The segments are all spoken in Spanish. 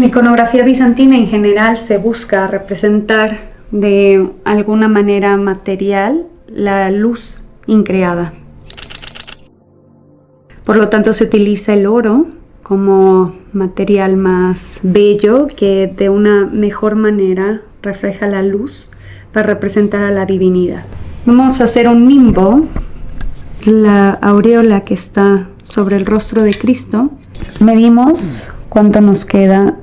la iconografía bizantina en general se busca representar de alguna manera material la luz increada. Por lo tanto, se utiliza el oro como material más bello que de una mejor manera refleja la luz para representar a la divinidad. Vamos a hacer un nimbo, la aureola que está sobre el rostro de Cristo. Medimos cuánto nos queda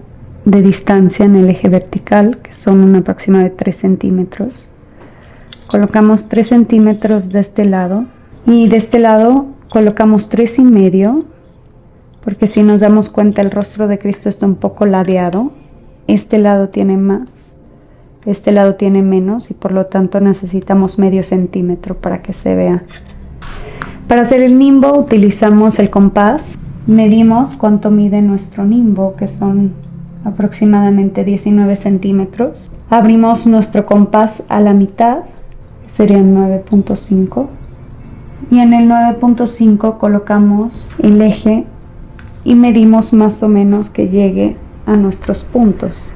de distancia en el eje vertical, que son un aproximado de 3 centímetros. Colocamos 3 centímetros de este lado y de este lado colocamos 3,5, porque si nos damos cuenta el rostro de Cristo está un poco ladeado. Este lado tiene más, este lado tiene menos y por lo tanto necesitamos medio centímetro para que se vea. Para hacer el nimbo utilizamos el compás. Medimos cuánto mide nuestro nimbo, que son aproximadamente 19 centímetros. Abrimos nuestro compás a la mitad, serían 9.5. Y en el 9.5 colocamos el eje y medimos más o menos que llegue a nuestros puntos.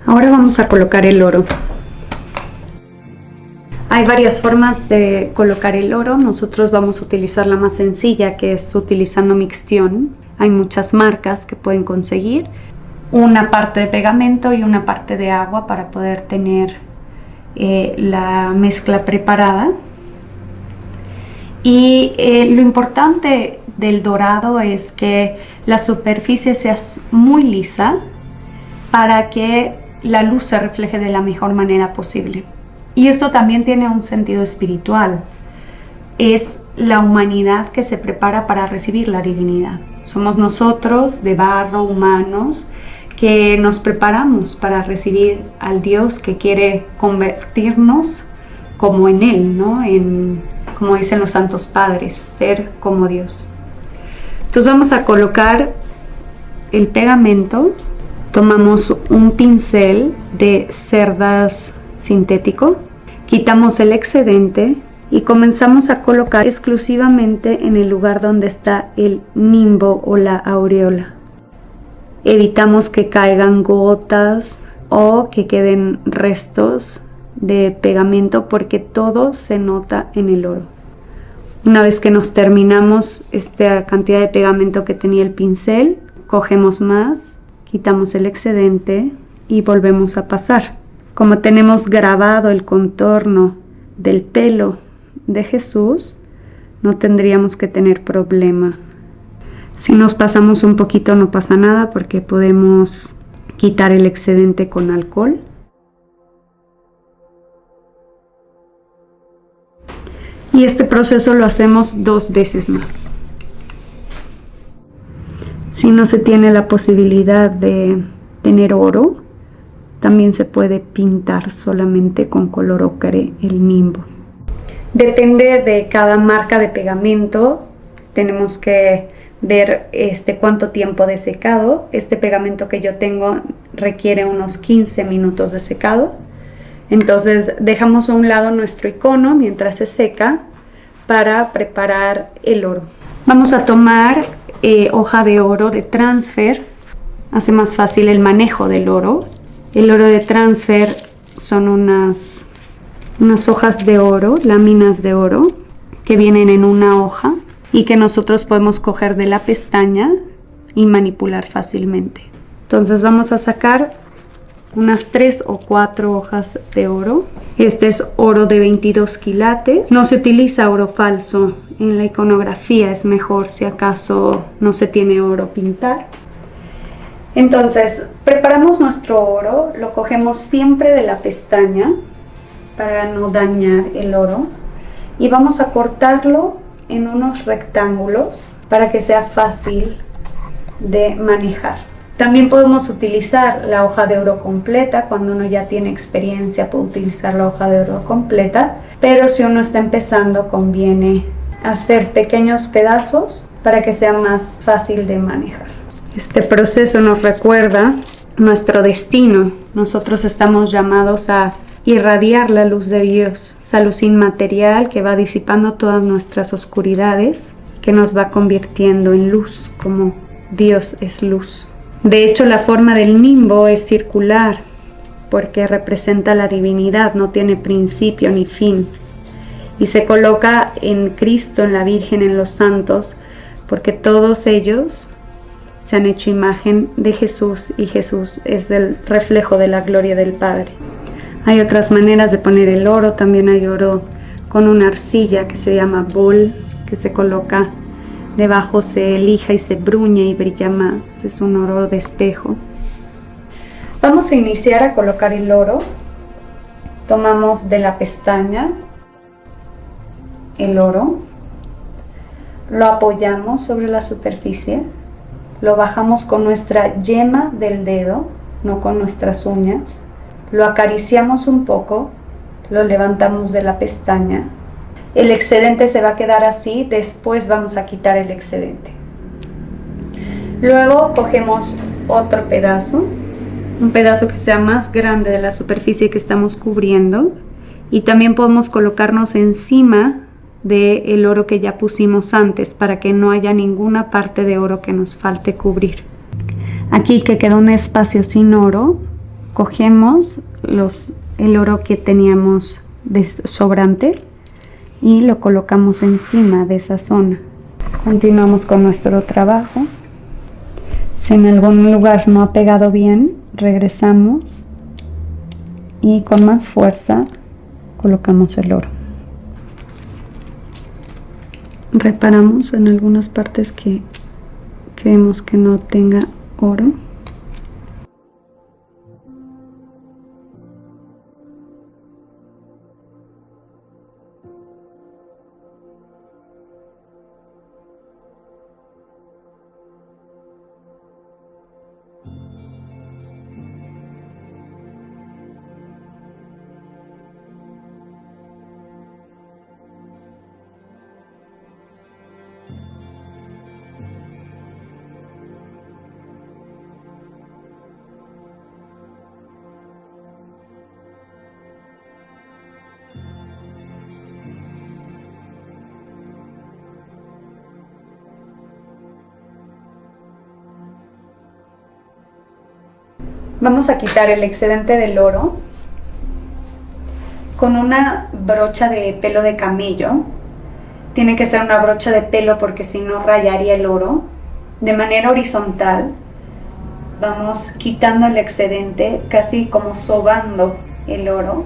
Ahora vamos a colocar el oro. Hay varias formas de colocar el oro. Nosotros vamos a utilizar la más sencilla, que es utilizando mixtión. Hay muchas marcas que pueden conseguir. Una parte de pegamento y una parte de agua para poder tener la mezcla preparada. Y lo importante del dorado es que la superficie sea muy lisa para que la luz se refleje de la mejor manera posible. Y esto también tiene un sentido espiritual. Es la humanidad que se prepara para recibir la divinidad. Somos nosotros, de barro, humanos, que nos preparamos para recibir al Dios que quiere convertirnos como en Él, ¿no? Como dicen los santos padres, ser como Dios. Entonces vamos a colocar el pegamento. Tomamos un pincel de cerdas sintético, quitamos el excedente y comenzamos a colocar exclusivamente en el lugar donde está el nimbo o la aureola. Evitamos que caigan gotas o que queden restos de pegamento porque todo se nota en el oro. Una vez que nos terminamos esta cantidad de pegamento que tenía el pincel, cogemos más, quitamos el excedente y volvemos a pasar. Como tenemos grabado el contorno del pelo de Jesús, no tendríamos que tener problema. Si nos pasamos un poquito no pasa nada porque podemos quitar el excedente con alcohol. Y este proceso lo hacemos 2 veces más. Si no se tiene la posibilidad de tener oro, también se puede pintar solamente con color ocre el nimbo. Depende de cada marca de pegamento. Tenemos que ver cuánto tiempo de secado. Este pegamento que yo tengo requiere unos 15 minutos de secado. Entonces dejamos a un lado nuestro icono mientras se seca para preparar el oro. Vamos a tomar hoja de oro de transfer. Hace más fácil el manejo del oro. El oro de transfer son unas hojas de oro, láminas de oro que vienen en una hoja y que nosotros podemos coger de la pestaña y manipular fácilmente. Entonces vamos a sacar unas 3 o 4 hojas de oro. Este es oro de 22 quilates. No se utiliza oro falso en la iconografía, es mejor si acaso no se tiene oro pintar. Entonces preparamos nuestro oro, lo cogemos siempre de la pestaña para no dañar el oro y vamos a cortarlo en unos rectángulos para que sea fácil de manejar. También podemos utilizar la hoja de oro completa. Cuando uno ya tiene experiencia puede utilizar la hoja de oro completa, pero si uno está empezando conviene hacer pequeños pedazos para que sea más fácil de manejar. Este proceso nos recuerda nuestro destino. Nosotros estamos llamados a irradiar la luz de Dios, esa luz inmaterial que va disipando todas nuestras oscuridades, que nos va convirtiendo en luz, como Dios es luz. De hecho, la forma del nimbo es circular, porque representa la divinidad, no tiene principio ni fin. Y se coloca en Cristo, en la Virgen, en los santos, porque todos ellos se han hecho imagen de Jesús y Jesús es el reflejo de la gloria del Padre. Hay otras maneras de poner el oro, también hay oro con una arcilla que se llama bol, que se coloca debajo, se lija y se bruñe y brilla más, es un oro de espejo. Vamos a iniciar a colocar el oro. Tomamos de la pestaña el oro, lo apoyamos sobre la superficie, lo bajamos con nuestra yema del dedo, no con nuestras uñas, lo acariciamos un poco, lo levantamos de la pestaña. El excedente se va a quedar así, después vamos a quitar el excedente. Luego cogemos otro pedazo, un pedazo que sea más grande de la superficie que estamos cubriendo, y también podemos colocarnos encima del oro que ya pusimos antes para que no haya ninguna parte de oro que nos falte cubrir. Aquí que quedó un espacio sin oro, cogemos el oro que teníamos de sobrante y lo colocamos encima de esa zona. Continuamos con nuestro trabajo. Si en algún lugar no ha pegado bien, regresamos y con más fuerza colocamos el oro. Reparamos en algunas partes que creemos que no tenga oro. Vamos a quitar el excedente del oro con una brocha de pelo de camello. Tiene que ser una brocha de pelo porque si no rayaría el oro. De manera horizontal vamos quitando el excedente, casi como sobando el oro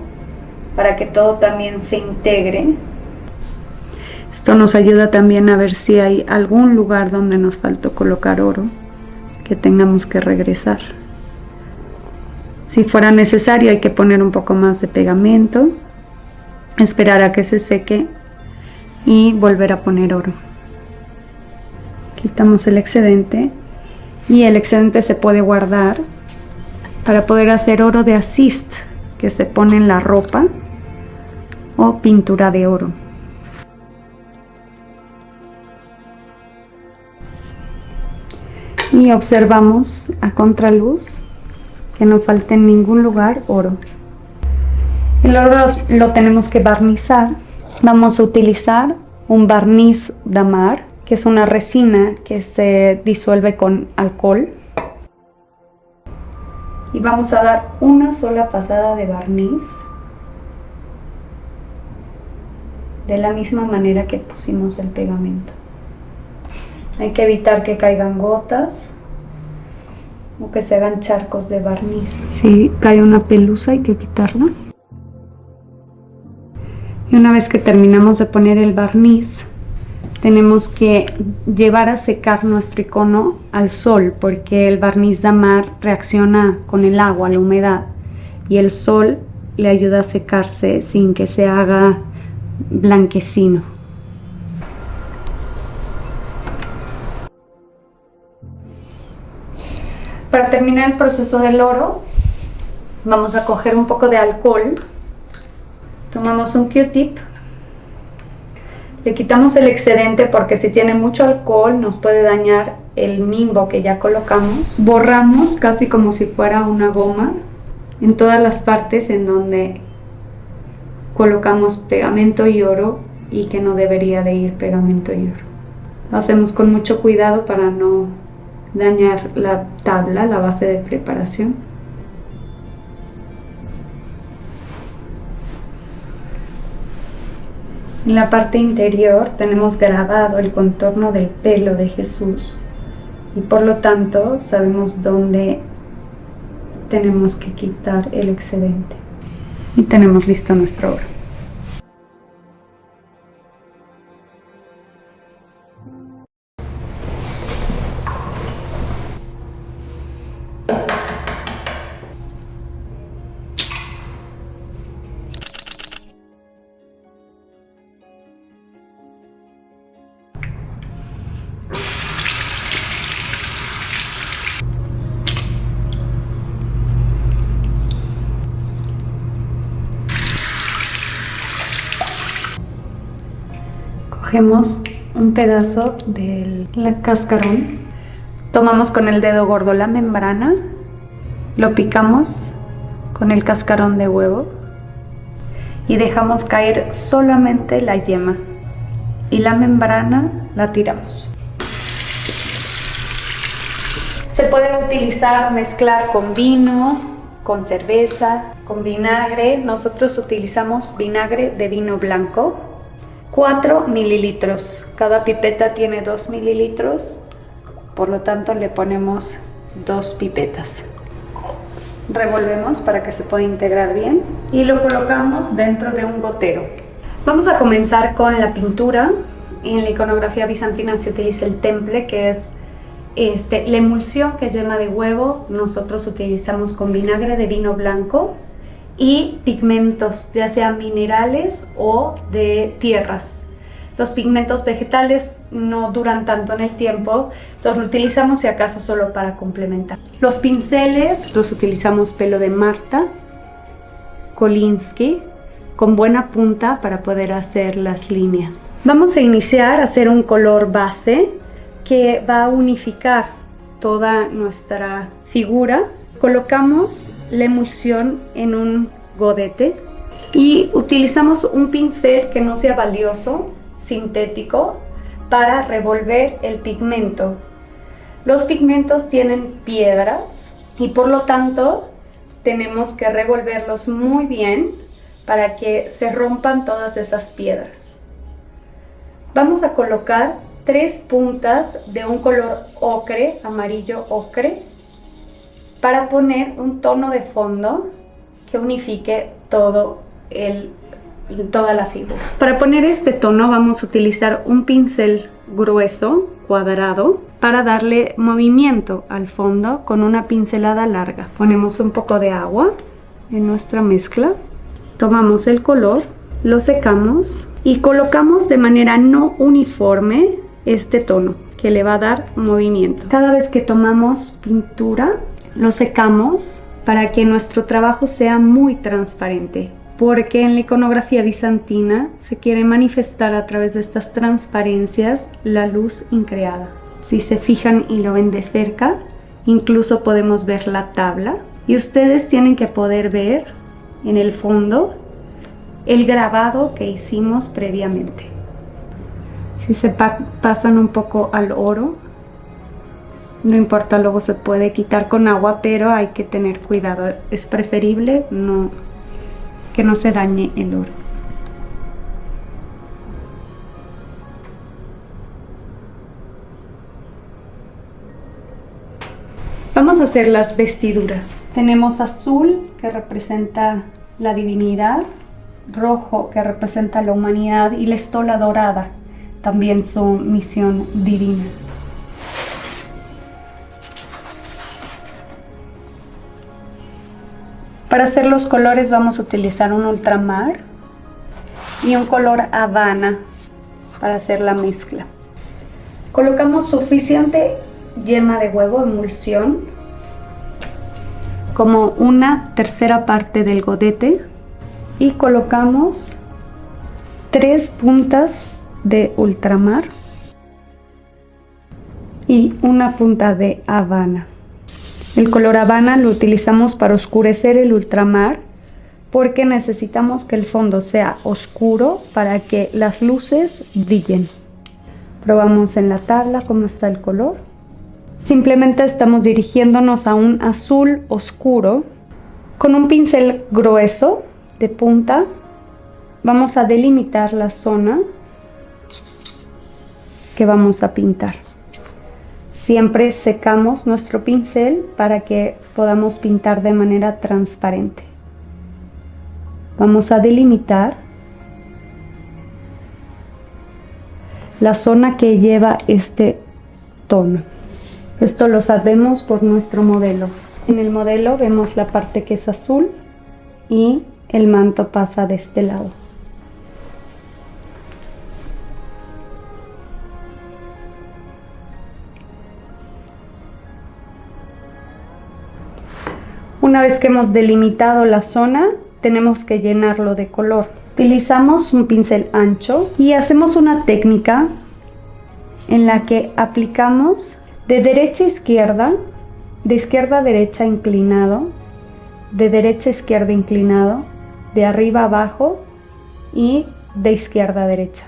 para que todo también se integre. Esto nos ayuda también a ver si hay algún lugar donde nos faltó colocar oro que tengamos que regresar. Si fuera necesario hay que poner un poco más de pegamento, esperar a que se seque y volver a poner oro. Quitamos el excedente y el excedente se puede guardar para poder hacer oro de assist que se pone en la ropa o pintura de oro. Y observamos a contraluz que no falte en ningún lugar oro. El oro lo tenemos que barnizar. Vamos a utilizar un barniz damar, que es una resina que se disuelve con alcohol. Y vamos a dar una sola pasada de barniz, de la misma manera que pusimos el pegamento. Hay que evitar que caigan gotas o que se hagan charcos de barniz. Si cae una pelusa hay que quitarla. Y una vez que terminamos de poner el barniz, tenemos que llevar a secar nuestro icono al sol, porque el barniz damar reacciona con el agua, la humedad, y el sol le ayuda a secarse sin que se haga blanquecino. Para terminar el proceso del oro, vamos a coger un poco de alcohol, tomamos un Q-tip, le quitamos el excedente porque si tiene mucho alcohol nos puede dañar el nimbo que ya colocamos. Borramos casi como si fuera una goma en todas las partes en donde colocamos pegamento y oro y que no debería de ir pegamento y oro. Lo hacemos con mucho cuidado para no dañar la tabla, la base de preparación. En la parte interior tenemos grabado el contorno del pelo de Jesús y por lo tanto sabemos dónde tenemos que quitar el excedente. Y tenemos listo nuestro oro. Cogemos un pedazo del cascarón, tomamos con el dedo gordo la membrana, lo picamos con el cascarón de huevo y dejamos caer solamente la yema y la membrana la tiramos. Se puede utilizar, mezclar con vino, con cerveza, con vinagre. Nosotros utilizamos vinagre de vino blanco. 4 mililitros, cada pipeta tiene 2 mililitros, por lo tanto le ponemos 2 pipetas. Revolvemos para que se pueda integrar bien y lo colocamos dentro de un gotero. Vamos a comenzar con la pintura. En la iconografía bizantina se utiliza el temple, que es la emulsión, que es yema de huevo. Nosotros utilizamos con vinagre de vino blanco y pigmentos, ya sean minerales o de tierras. Los pigmentos vegetales no duran tanto en el tiempo, entonces lo utilizamos si acaso solo para complementar. Los pinceles los utilizamos pelo de Marta, Kolinsky, con buena punta para poder hacer las líneas. Vamos a iniciar a hacer un color base que va a unificar toda nuestra figura. Colocamos la emulsión en un godete y utilizamos un pincel que no sea valioso, sintético, para revolver el pigmento. Los pigmentos tienen piedras y por lo tanto tenemos que revolverlos muy bien para que se rompan todas esas piedras. Vamos a colocar 3 puntas de un color ocre, amarillo ocre, para poner un tono de fondo que unifique toda la figura. Para poner este tono vamos a utilizar un pincel grueso, cuadrado, para darle movimiento al fondo con una pincelada larga. Ponemos un poco de agua en nuestra mezcla, tomamos el color, lo secamos y colocamos de manera no uniforme este tono que le va a dar movimiento. Cada vez que tomamos pintura, lo secamos para que nuestro trabajo sea muy transparente, porque en la iconografía bizantina se quiere manifestar a través de estas transparencias la luz increada. Si se fijan y lo ven de cerca, incluso podemos ver la tabla y ustedes tienen que poder ver en el fondo el grabado que hicimos previamente. Si se pasan un poco al oro, no importa, luego se puede quitar con agua, pero hay que tener cuidado. Es preferible que no se dañe el oro. Vamos a hacer las vestiduras. Tenemos azul, que representa la divinidad, rojo, que representa la humanidad, y la estola dorada, también su misión divina. Para hacer los colores vamos a utilizar un ultramar y un color Habana para hacer la mezcla. Colocamos suficiente yema de huevo, emulsión, como 1/3 parte del godete, y colocamos 3 puntas de ultramar y una punta de Habana. El color Habana lo utilizamos para oscurecer el ultramar, porque necesitamos que el fondo sea oscuro para que las luces brillen. Probamos en la tabla cómo está el color. Simplemente estamos dirigiéndonos a un azul oscuro. Con un pincel grueso de punta vamos a delimitar la zona que vamos a pintar. Siempre secamos nuestro pincel para que podamos pintar de manera transparente. Vamos a delimitar la zona que lleva este tono. Esto lo sabemos por nuestro modelo. En el modelo vemos la parte que es azul y el manto pasa de este lado. Una vez que hemos delimitado la zona, tenemos que llenarlo de color. Utilizamos un pincel ancho y hacemos una técnica en la que aplicamos de derecha a izquierda, de izquierda a derecha inclinado, de derecha a izquierda inclinado, de arriba a abajo y de izquierda a derecha.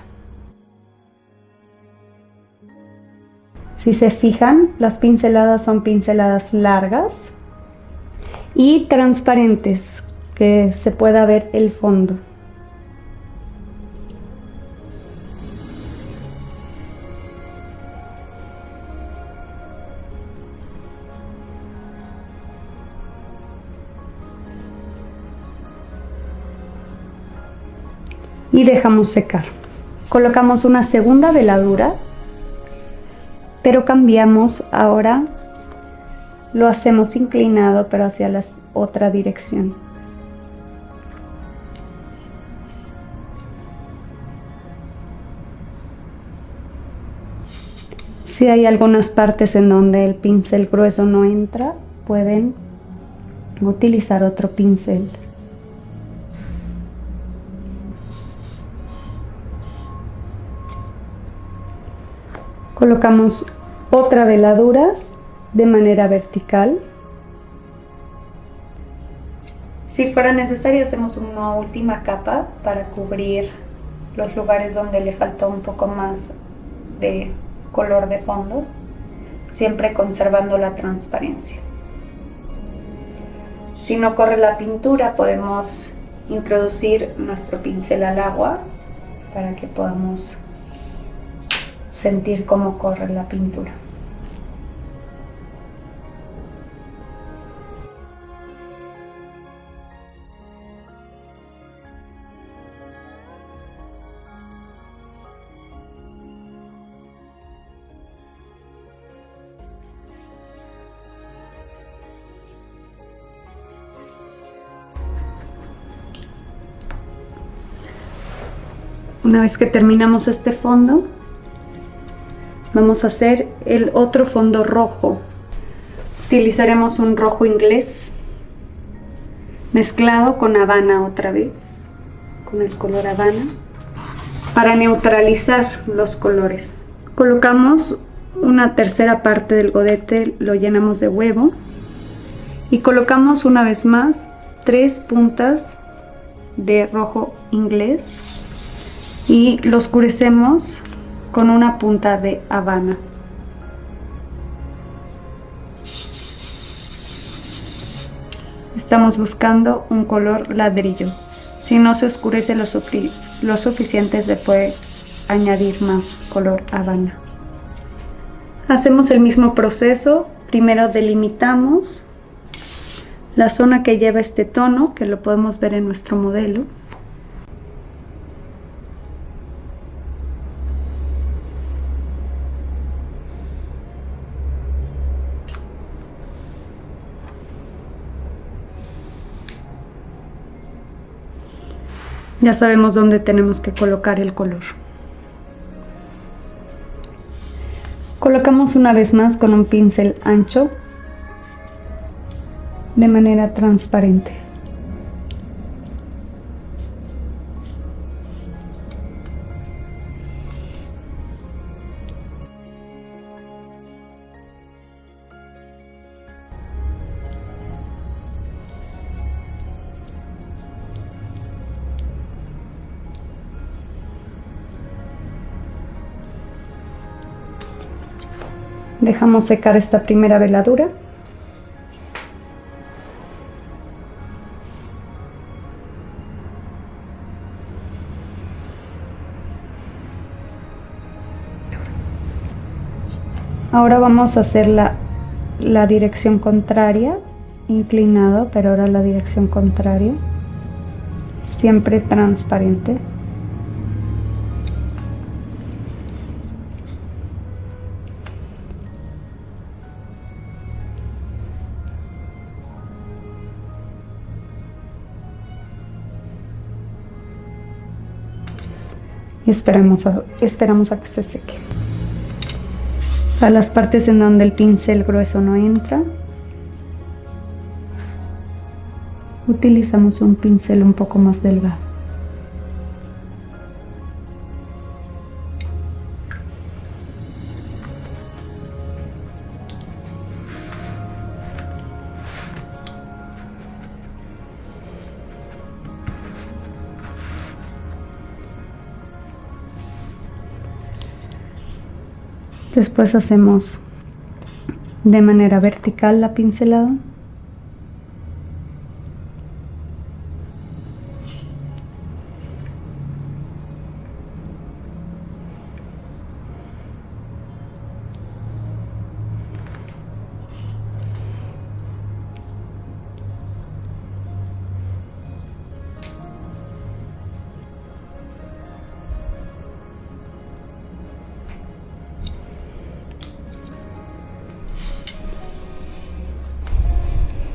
Si se fijan, las pinceladas son pinceladas largas y transparentes, que se pueda ver el fondo. Y dejamos secar. Colocamos una segunda veladura, pero cambiamos ahora, lo hacemos inclinado pero hacia la otra dirección. Si hay algunas partes en donde el pincel grueso no entra, pueden utilizar otro pincel. Colocamos otra veladura de manera vertical. Si fuera necesario, hacemos una última capa para cubrir los lugares donde le faltó un poco más de color de fondo, siempre conservando la transparencia. Si no corre la pintura, podemos introducir nuestro pincel al agua para que podamos sentir cómo corre la pintura. Una vez que terminamos este fondo, vamos a hacer el otro fondo rojo. Utilizaremos un rojo inglés mezclado con Habana otra vez, con el color Habana, para neutralizar los colores. Colocamos una tercera parte del godete, lo llenamos de huevo y colocamos una vez más 3 puntas de rojo inglés y lo oscurecemos con una punta de Habana. Estamos buscando un color ladrillo. Si no se oscurece lo suficiente, se puede añadir más color Habana. Hacemos el mismo proceso. Primero delimitamos la zona que lleva este tono, que lo podemos ver en nuestro modelo. Ya sabemos dónde tenemos que colocar el color. Colocamos una vez más con un pincel ancho de manera transparente. Dejamos secar esta primera veladura. Ahora vamos a hacer la dirección contraria, inclinado, pero ahora la dirección contraria, siempre transparente. Y esperamos a que se seque. A las partes en donde el pincel grueso no entra, utilizamos un pincel un poco más delgado. Después hacemos de manera vertical la pincelada.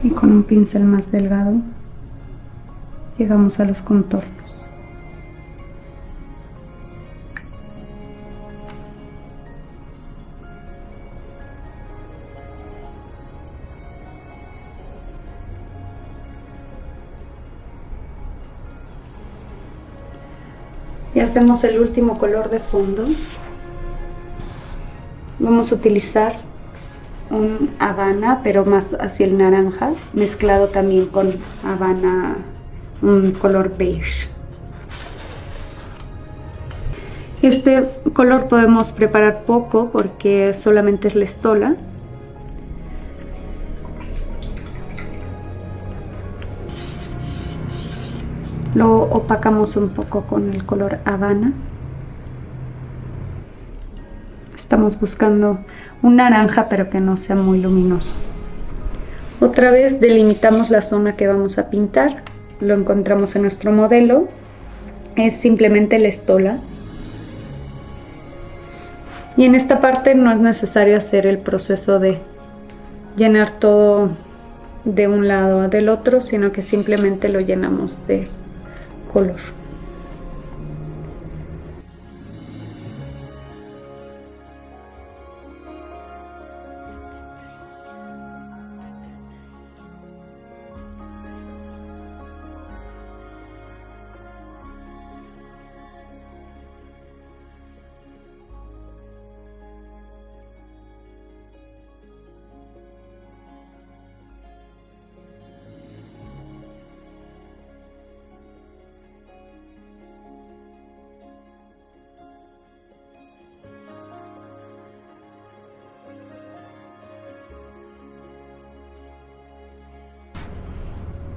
Y con un pincel más delgado llegamos a los contornos. Y hacemos el último color de fondo. Vamos a utilizar un Habana, pero más hacia el naranja, mezclado también con Habana, un color beige. Este color podemos preparar poco porque solamente es la estola. Lo opacamos un poco con el color Habana. Estamos buscando un naranja, pero que no sea muy luminoso. Otra vez delimitamos la zona que vamos a pintar. Lo encontramos en nuestro modelo. Es simplemente la estola. Y en esta parte no es necesario hacer el proceso de llenar todo de un lado a del otro, sino que simplemente lo llenamos de color.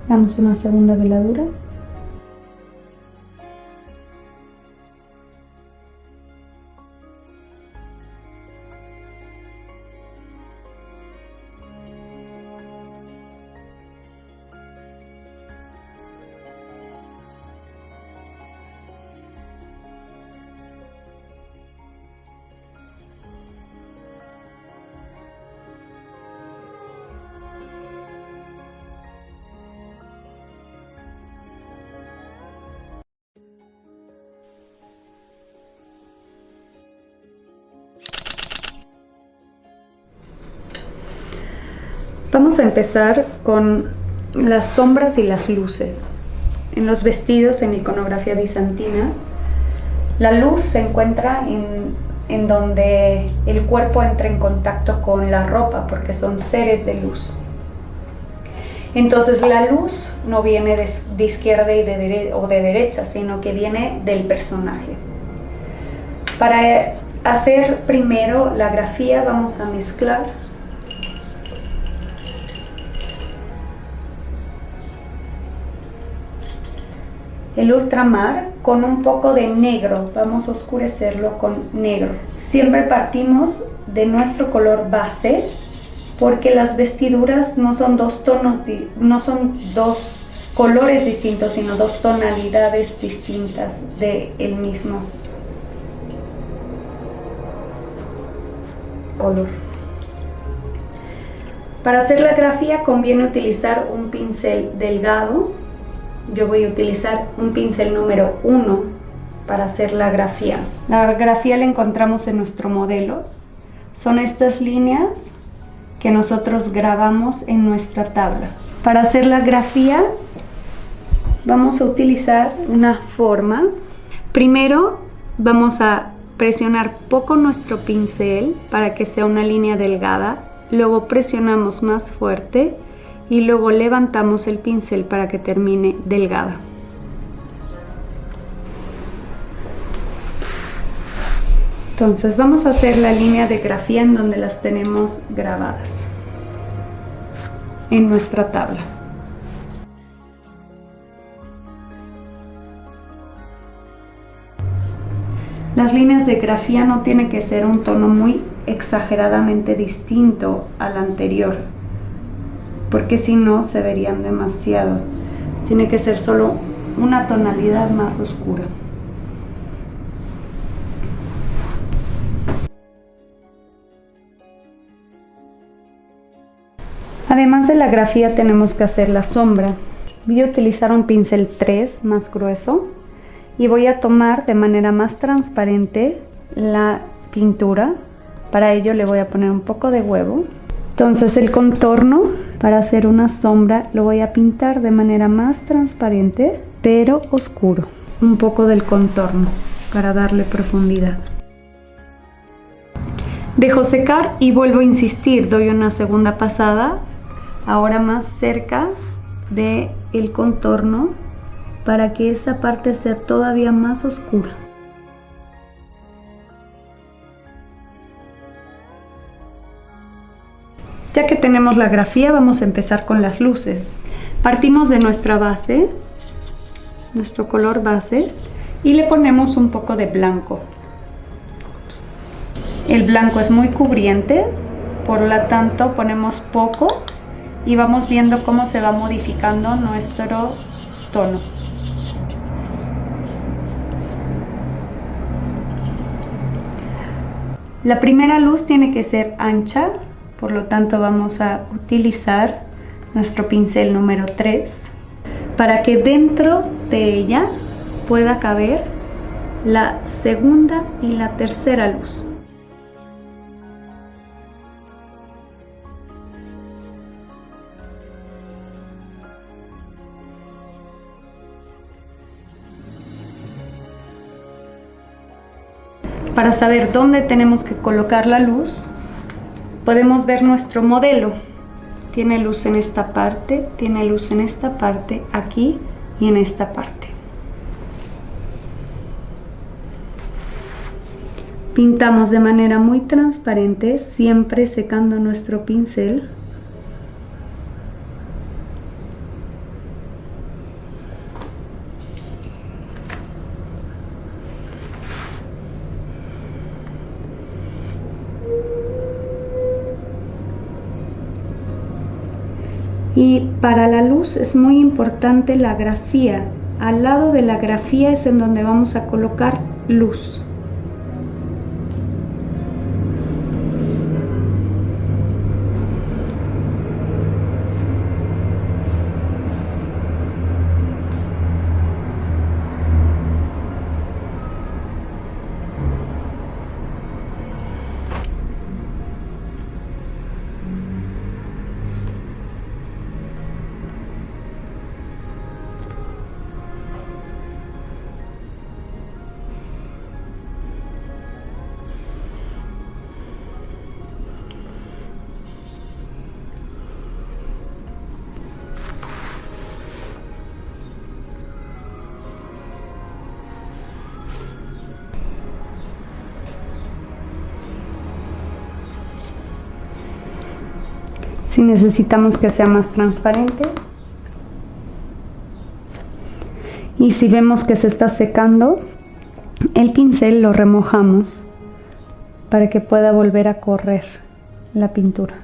Damos una segunda veladura. Vamos a empezar con las sombras y las luces. En los vestidos, en iconografía bizantina, la luz se encuentra en donde el cuerpo entra en contacto con la ropa, porque son seres de luz. Entonces la luz no viene de izquierda o de derecha, sino que viene del personaje. Para hacer primero la grafía, vamos a mezclar. El ultramar con un poco de negro, vamos a oscurecerlo con negro. Siempre partimos de nuestro color base porque las vestiduras no son dos tonos, no son dos colores distintos, sino dos tonalidades distintas del mismo color. Para hacer la grafía conviene utilizar un pincel delgado. Yo voy a utilizar un pincel número 1 para hacer la grafía. La grafía la encontramos en nuestro modelo. Son estas líneas que nosotros grabamos en nuestra tabla. Para hacer la grafía vamos a utilizar una forma. Primero vamos a presionar poco nuestro pincel para que sea una línea delgada. Luego presionamos más fuerte y luego levantamos el pincel para que termine delgada. Entonces vamos a hacer la línea de grafía en donde las tenemos grabadas en nuestra tabla. Las líneas de grafía no tienen que ser un tono muy exageradamente distinto al anterior, porque si no se verían demasiado. Tiene que ser solo una tonalidad más oscura. Además de la grafía tenemos que hacer la sombra. Voy a utilizar un pincel 3 más grueso y voy a tomar de manera más transparente la pintura. Para ello le voy a poner un poco de huevo. Entonces el contorno para hacer una sombra lo voy a pintar de manera más transparente pero oscuro. Un poco del contorno para darle profundidad. Dejo secar y vuelvo a insistir, doy una segunda pasada, ahora más cerca del contorno para que esa parte sea todavía más oscura. Ya que tenemos la grafía, vamos a empezar con las luces. Partimos de nuestra base, nuestro color base, y le ponemos un poco de blanco. El blanco es muy cubriente, por lo tanto ponemos poco y vamos viendo cómo se va modificando nuestro tono. La primera luz tiene que ser ancha, por lo tanto vamos a utilizar nuestro pincel número 3 para que dentro de ella pueda caber la segunda y la tercera luz. Para saber dónde tenemos que colocar la luz, podemos ver nuestro modelo. Tiene luz en esta parte, tiene luz en esta parte, aquí y en esta parte. Pintamos de manera muy transparente, siempre secando nuestro pincel. Y para la luz es muy importante la grafía. Al lado de la grafía es en donde vamos a colocar luz. Si necesitamos que sea más transparente. Y si vemos que se está secando, el pincel lo remojamos para que pueda volver a correr la pintura.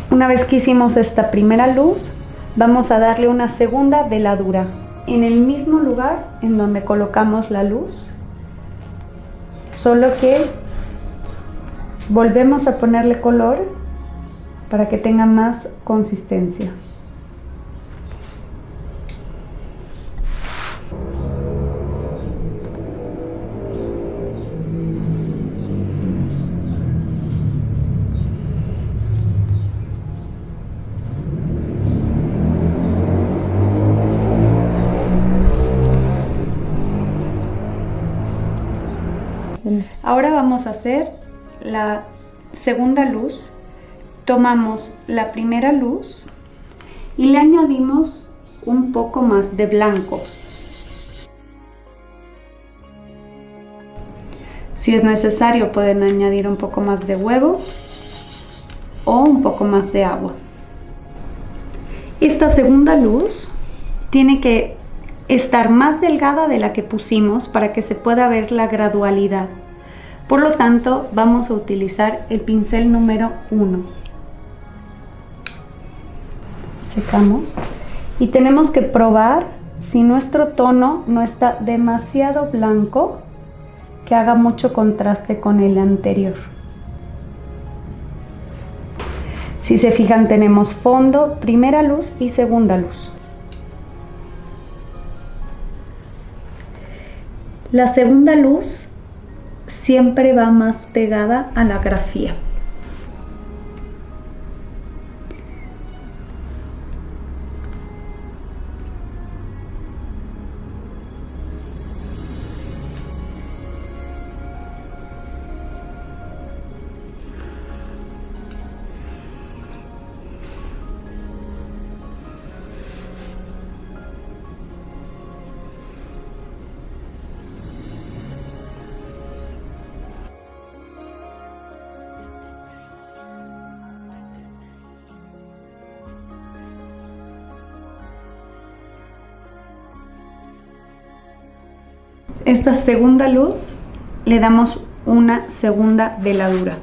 Una vez que hicimos esta primera luz, vamos a darle una segunda veladura en el mismo lugar en donde colocamos la luz, solo que volvemos a ponerle color para que tenga más consistencia. Ahora vamos a hacer la segunda luz. Tomamos la primera luz y le añadimos un poco más de blanco. Si es necesario, pueden añadir un poco más de huevo o un poco más de agua. Esta segunda luz tiene que estar más delgada de la que pusimos para que se pueda ver la gradualidad. Por lo tanto, vamos a utilizar el pincel número 1. Secamos y tenemos que probar si nuestro tono no está demasiado blanco, que haga mucho contraste con el anterior. Si se fijan, tenemos fondo, primera luz y segunda luz. La segunda luz siempre va más pegada a la grafía. Esta segunda luz le damos una segunda veladura.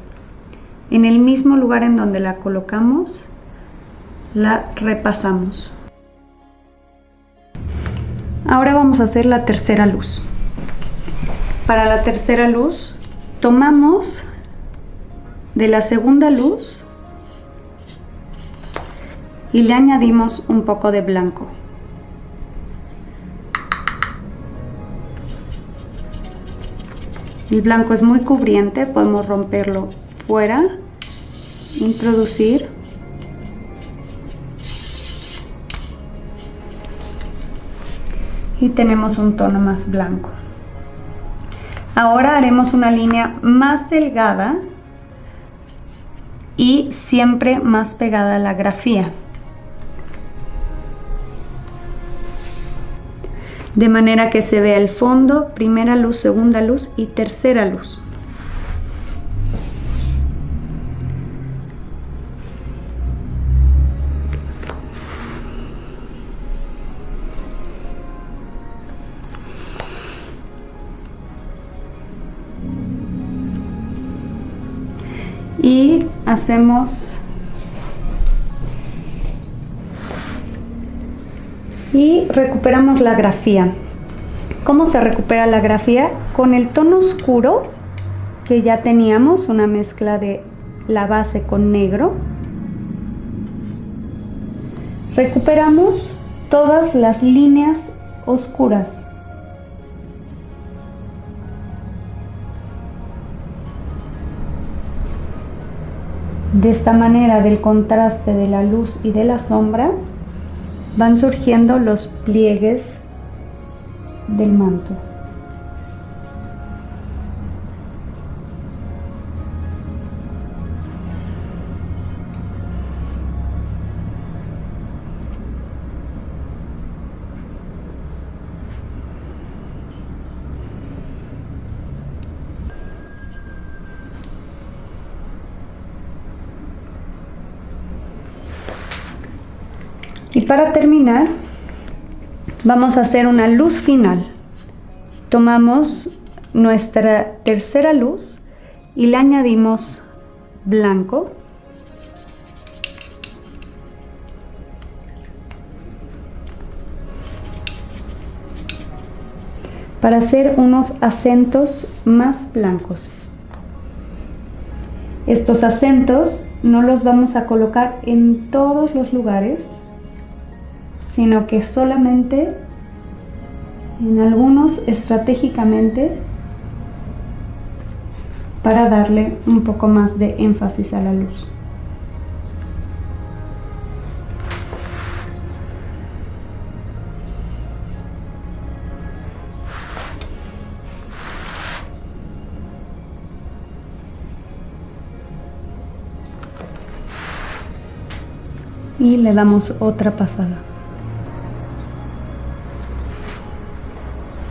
En el mismo lugar en donde la colocamos, la repasamos. Ahora vamos a hacer la tercera luz. Para la tercera luz, tomamos de la segunda luz y le añadimos un poco de blanco. El blanco es muy cubriente, podemos romperlo fuera, introducir y tenemos un tono más blanco. Ahora haremos una línea más delgada y siempre más pegada a la grafía, de manera que se vea el fondo, primera luz, segunda luz y tercera luz. Y hacemos y recuperamos la grafía. ¿Cómo se recupera la grafía? Con el tono oscuro que ya teníamos, una mezcla de la base con negro. Recuperamos todas las líneas oscuras. De esta manera, del contraste de la luz y de la sombra, van surgiendo los pliegues del manto. para terminar, vamos a hacer una luz final. Tomamos nuestra tercera luz y le añadimos blanco. Para hacer unos acentos más blancos. Estos acentos no los vamos a colocar en todos los lugares, sino que solamente en algunos estratégicamente para darle un poco más de énfasis a la luz. Y le damos otra pasada.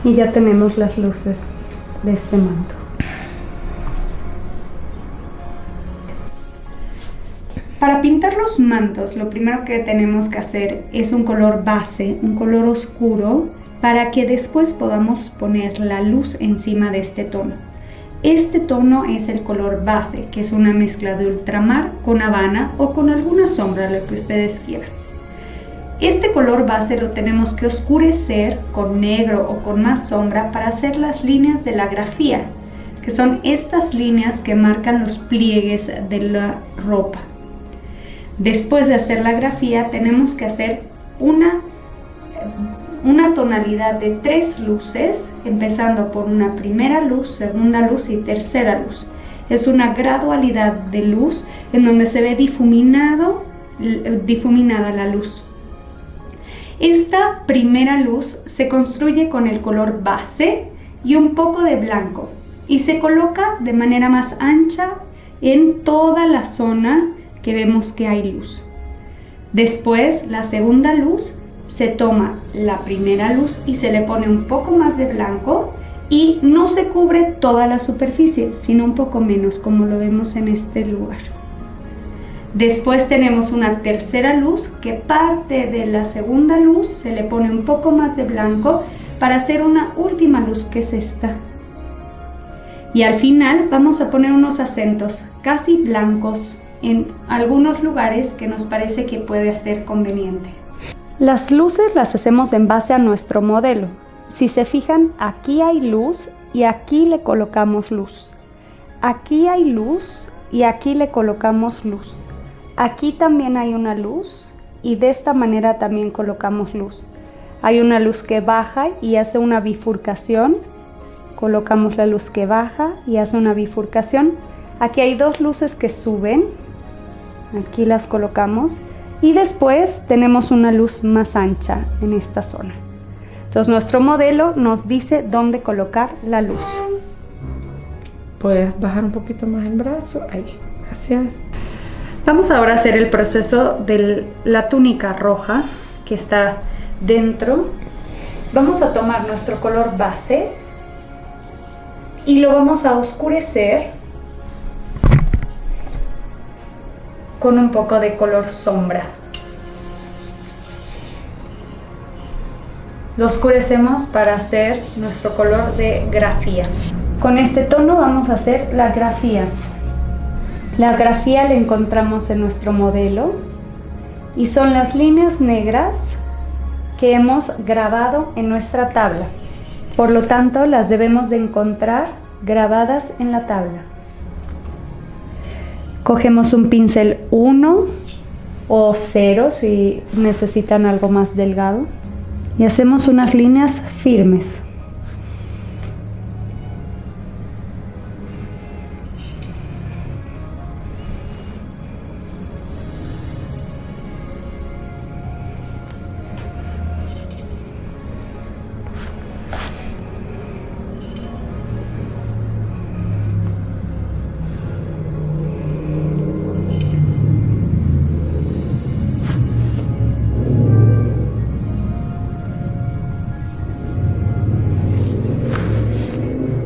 Y ya tenemos las luces de este manto. Para pintar los mantos, lo primero que tenemos que hacer es un color base, un color oscuro, para que después podamos poner la luz encima de este tono. Este tono es el color base, que es una mezcla de ultramar con habana o con alguna sombra, lo que ustedes quieran. Este color base lo tenemos que oscurecer con negro o con más sombra para hacer las líneas de la grafía, que son estas líneas que marcan los pliegues de la ropa. Después de hacer la grafía tenemos que hacer una tonalidad de 3 luces, empezando por una primera luz, segunda luz y tercera luz. Es una gradualidad de luz en donde se ve difuminada la luz. Esta primera luz se construye con el color base y un poco de blanco y se coloca de manera más ancha en toda la zona que vemos que hay luz. Después, la segunda luz, se toma la primera luz y se le pone un poco más de blanco y no se cubre toda la superficie, sino un poco menos, como lo vemos en este lugar. Después tenemos una tercera luz que parte de la segunda luz, se le pone un poco más de blanco para hacer una última luz, que es esta. Y al final vamos a poner unos acentos casi blancos en algunos lugares que nos parece que puede ser conveniente. Las luces las hacemos en base a nuestro modelo. Si se fijan, aquí hay luz y aquí le colocamos luz. Aquí hay luz y aquí le colocamos luz. Aquí también hay una luz y de esta manera también colocamos luz. Hay una luz que baja y hace una bifurcación. Colocamos la luz que baja y hace una bifurcación. Aquí hay 2 luces que suben. Aquí las colocamos. Y después tenemos una luz más ancha en esta zona. Entonces nuestro modelo nos dice dónde colocar la luz. Puedes bajar un poquito más el brazo. Ahí, gracias. Vamos ahora a hacer el proceso de la túnica roja que está dentro. Vamos a tomar nuestro color base y lo vamos a oscurecer con un poco de color sombra. Lo oscurecemos para hacer nuestro color de grafía. Con este tono vamos a hacer la grafía. La grafía la encontramos en nuestro modelo y son las líneas negras que hemos grabado en nuestra tabla. Por lo tanto, las debemos de encontrar grabadas en la tabla. Cogemos un pincel 1 o 0 si necesitan algo más delgado y hacemos unas líneas firmes.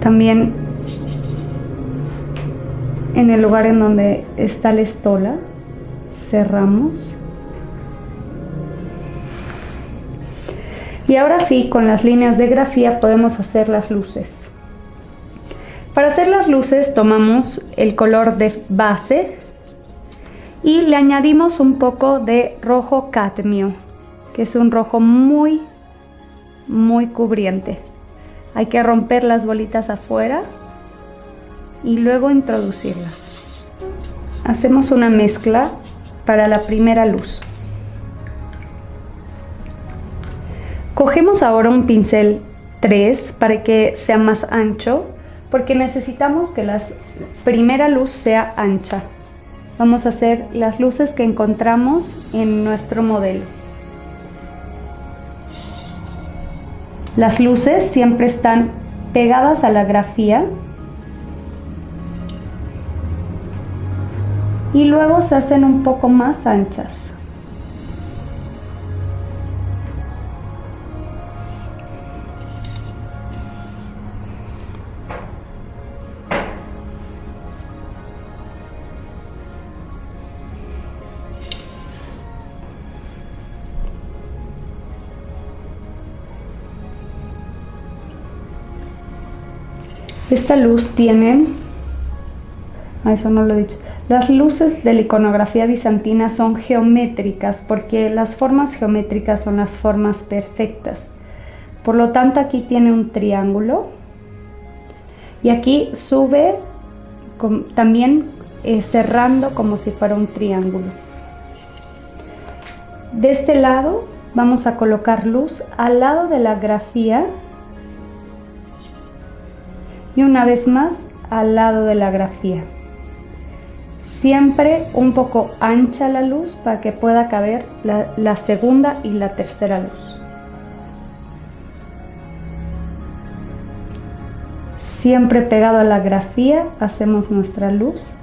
También en el lugar en donde está la estola, cerramos. Y ahora sí, con las líneas de grafía podemos hacer las luces. Para hacer las luces tomamos el color de base y le añadimos un poco de rojo cadmio, que es un rojo muy cubriente. Hay que romper las bolitas afuera y luego introducirlas. Hacemos una mezcla para la primera luz. Cogemos ahora un pincel 3 para que sea más ancho, porque necesitamos que la primera luz sea ancha. Vamos a hacer las luces que encontramos en nuestro modelo. Las luces siempre están pegadas a la grafía y luego se hacen un poco más anchas. Esta luz tiene, eso no lo he dicho, las luces de la iconografía bizantina son geométricas porque las formas geométricas son las formas perfectas. Por lo tanto aquí tiene un triángulo y aquí sube también cerrando como si fuera un triángulo. De este lado vamos a colocar luz al lado de la grafía y una vez más al lado de la grafía. Siempre un poco ancha la luz para que pueda caber la segunda y la tercera luz. Siempre pegado a la grafía hacemos nuestra luz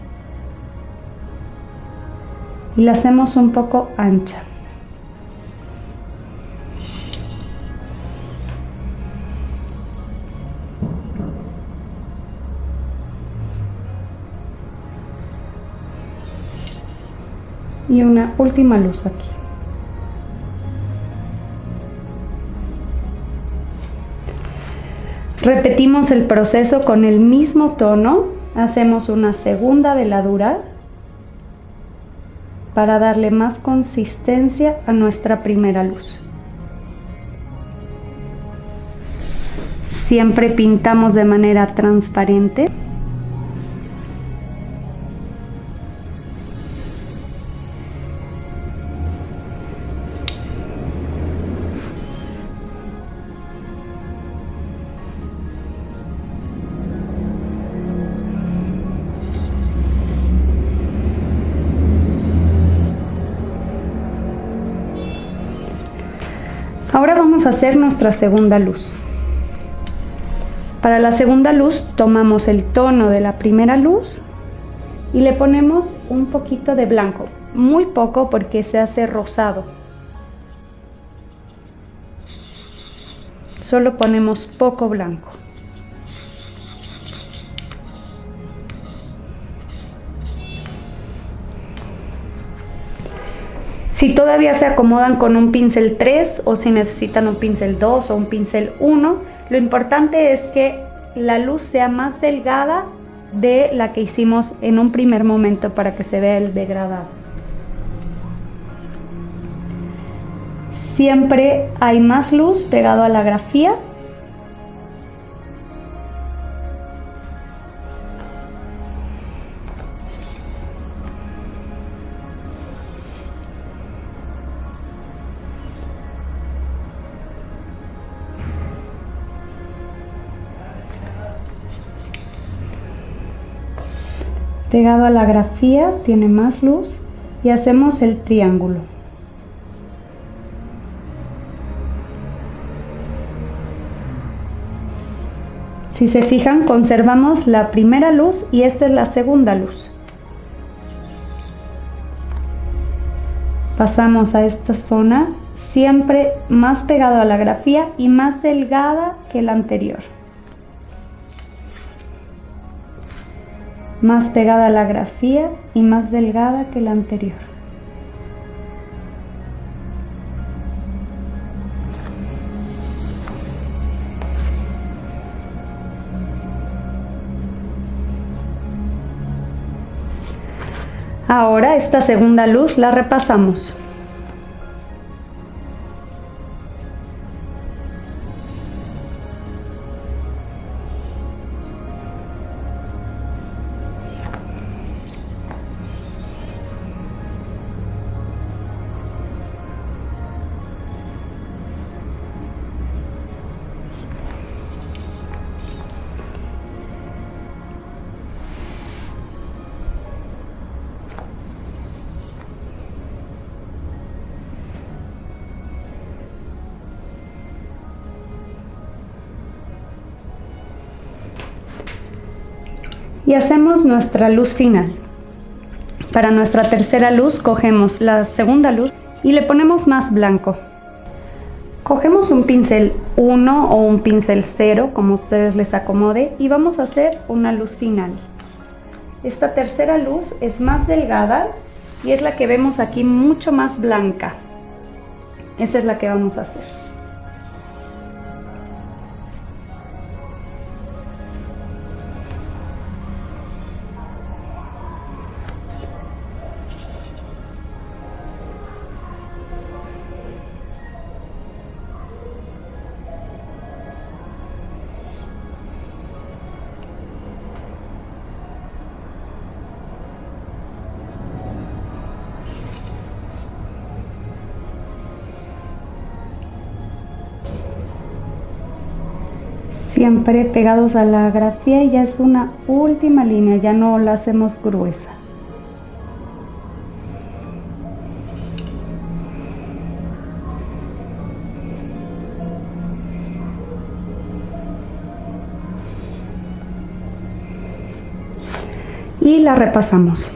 y la hacemos un poco ancha. Y una última luz aquí. Repetimos el proceso con el mismo tono, hacemos una segunda veladura para darle más consistencia a nuestra primera luz. Siempre pintamos de manera transparente. Ahora vamos a hacer nuestra segunda luz. Para la segunda luz tomamos el tono de la primera luz y le ponemos un poquito de blanco, muy poco porque se hace rosado. Solo ponemos poco blanco. Si todavía se acomodan con un pincel 3 o si necesitan un pincel 2 o un pincel 1, lo importante es que la luz sea más delgada de la que hicimos en un primer momento para que se vea el degradado. Siempre hay más luz pegado a la grafía. Pegado a la grafía tiene más luz y hacemos el triángulo. Si se fijan, conservamos la primera luz y esta es la segunda luz. Pasamos a esta zona, siempre más pegado a la grafía y más delgada que la anterior. Más pegada a la grafía y más delgada que la anterior. Ahora esta segunda luz la repasamos. Y hacemos nuestra luz final. Para nuestra tercera luz cogemos la segunda luz y le ponemos más blanco. Cogemos un pincel 1 o un pincel 0, como ustedes les acomode, y vamos a hacer una luz final. Esta tercera luz es más delgada y es la que vemos aquí mucho más blanca. Esa es la que vamos a hacer. Siempre pegados a la grafía y ya es una última línea, ya no la hacemos gruesa. Y la repasamos.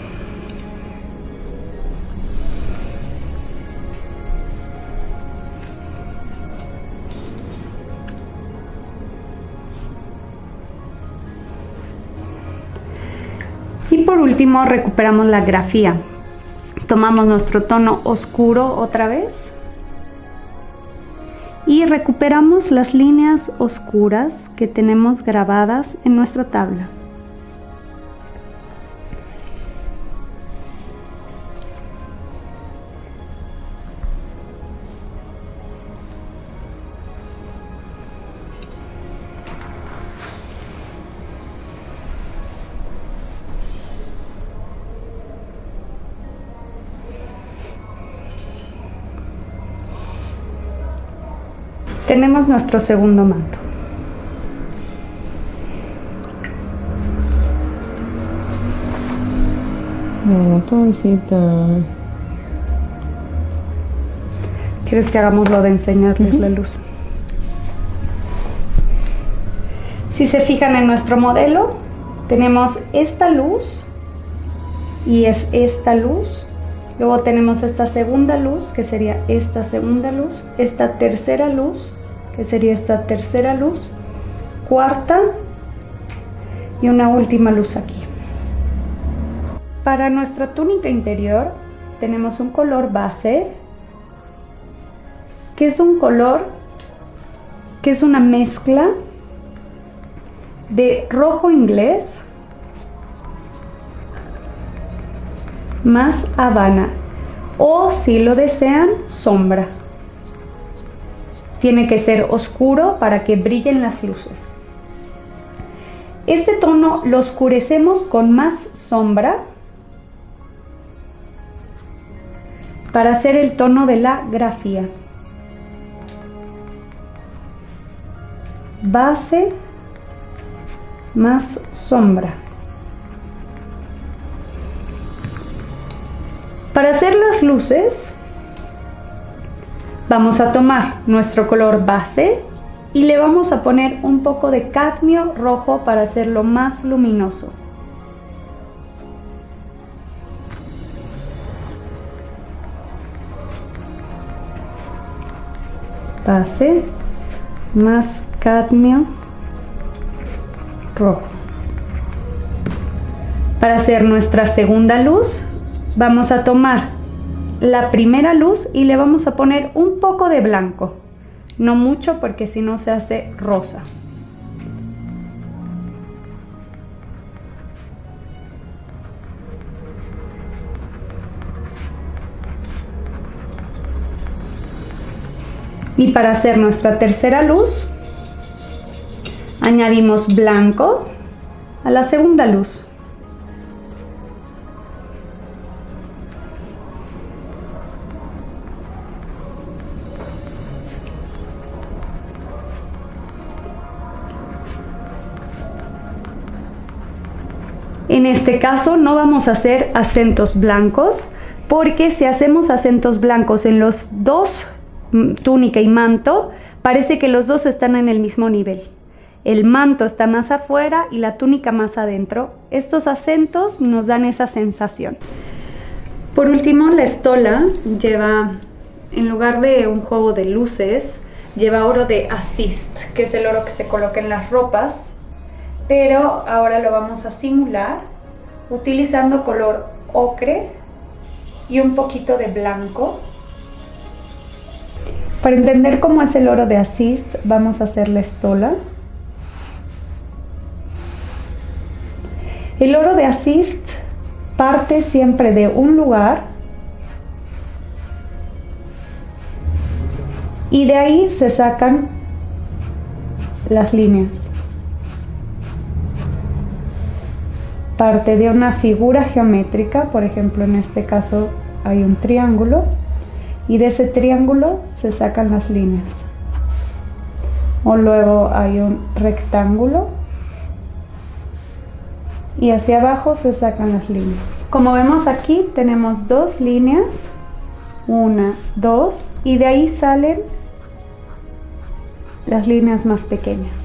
Y por último recuperamos la grafía. Tomamos nuestro tono oscuro otra vez y recuperamos las líneas oscuras que tenemos grabadas en nuestra tabla. Tenemos nuestro segundo manto. Torcita. ¿Quieres que hagamos lo de enseñarles la luz? Si se fijan en nuestro modelo, tenemos esta luz y es esta luz. Luego tenemos esta segunda luz, que sería esta segunda luz, esta tercera luz, que sería esta tercera luz, cuarta y una última luz aquí. Para nuestra túnica interior tenemos un color base, que es un color que es una mezcla de rojo inglés más habana, o si lo desean, sombra. Tiene que ser oscuro para que brillen las luces. Este tono lo oscurecemos con más sombra para hacer el tono de la grafía. Base más sombra. Para hacer las luces, vamos a tomar nuestro color base y le vamos a poner un poco de cadmio rojo para hacerlo más luminoso. Base más cadmio rojo. Para hacer nuestra segunda luz, vamos a tomar la primera luz y le vamos a poner un poco de blanco, no mucho porque si no se hace rosa. Y para hacer nuestra tercera luz, añadimos blanco a la segunda luz. En este caso no vamos a hacer acentos blancos, porque si hacemos acentos blancos en los dos, túnica y manto, parece que los dos están en el mismo nivel. El manto está más afuera y la túnica más adentro. Estos acentos nos dan esa sensación. Por último, la estola lleva, en lugar de un juego de luces, lleva oro de Assist, que es el oro que se coloca en las ropas, pero ahora lo vamos a simular utilizando color ocre y un poquito de blanco. Para entender cómo es el oro de Assist, vamos a hacer la estola. El oro de Assist parte siempre de un lugar y de ahí se sacan las líneas. Parte de una figura geométrica, por ejemplo en este caso hay un triángulo, y de ese triángulo se sacan las líneas. O luego hay un rectángulo y hacia abajo se sacan las líneas. Como vemos aquí tenemos dos líneas, una, dos, y de ahí salen las líneas más pequeñas.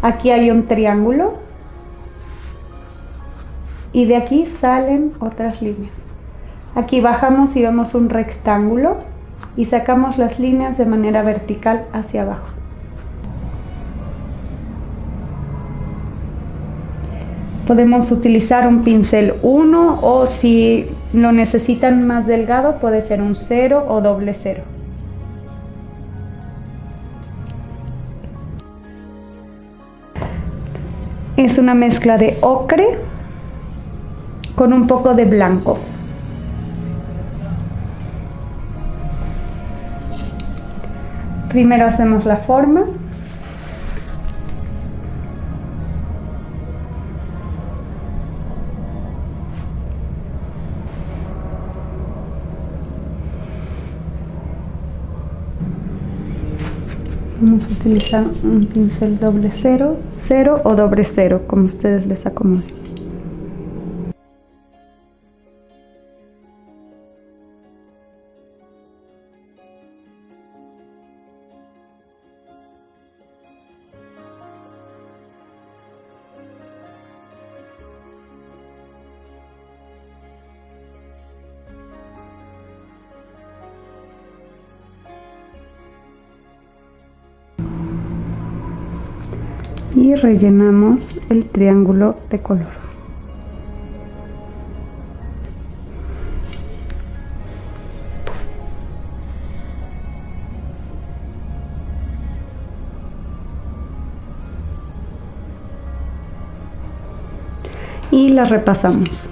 Aquí hay un triángulo y de aquí salen otras líneas. Aquí bajamos y vemos un rectángulo y sacamos las líneas de manera vertical hacia abajo. Podemos utilizar un pincel 1 o si lo necesitan más delgado puede ser un 0 o doble 0. Es una mezcla de ocre con un poco de blanco. Primero hacemos la forma. Vamos a utilizar un pincel doble 0, 0 o doble 0, como ustedes les acomoden. Y rellenamos el triángulo de color. Y la repasamos.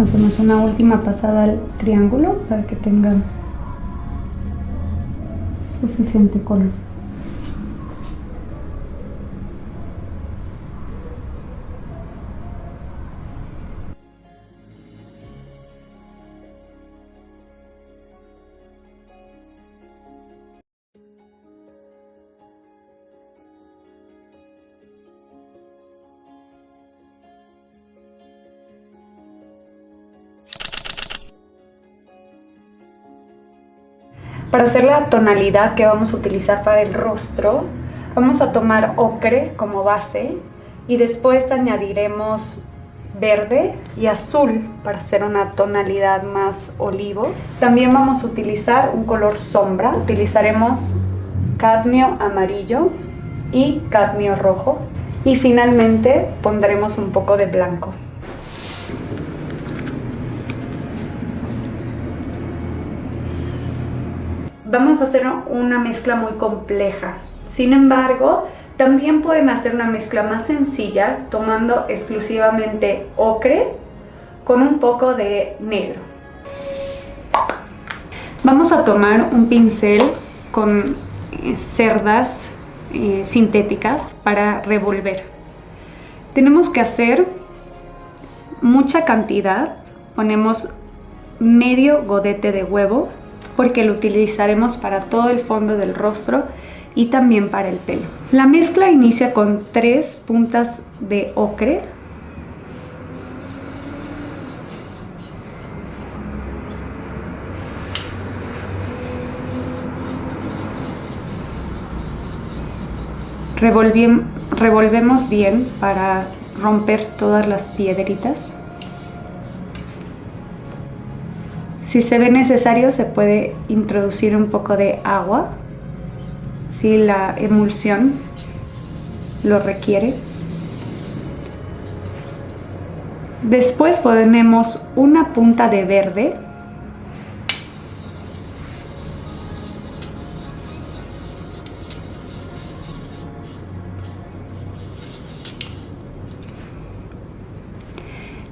Hacemos una última pasada al triángulo para que tengan suficiente color. Para hacer la tonalidad que vamos a utilizar para el rostro, vamos a tomar ocre como base y después añadiremos verde y azul para hacer una tonalidad más olivo. También vamos a utilizar un color sombra. Utilizaremos cadmio amarillo y cadmio rojo. Y finalmente pondremos un poco de blanco. Vamos a hacer una mezcla muy compleja. Sin embargo, también pueden hacer una mezcla más sencilla tomando exclusivamente ocre con un poco de negro. Vamos a tomar un pincel con cerdas sintéticas para revolver. Tenemos que hacer mucha cantidad. Ponemos medio godete de huevo porque lo utilizaremos para todo el fondo del rostro y también para el pelo. La mezcla inicia con 3 puntas de ocre. Revolvemos bien para romper todas las piedritas. Si se ve necesario, se puede introducir un poco de agua si la emulsión lo requiere. Después ponemos una punta de verde.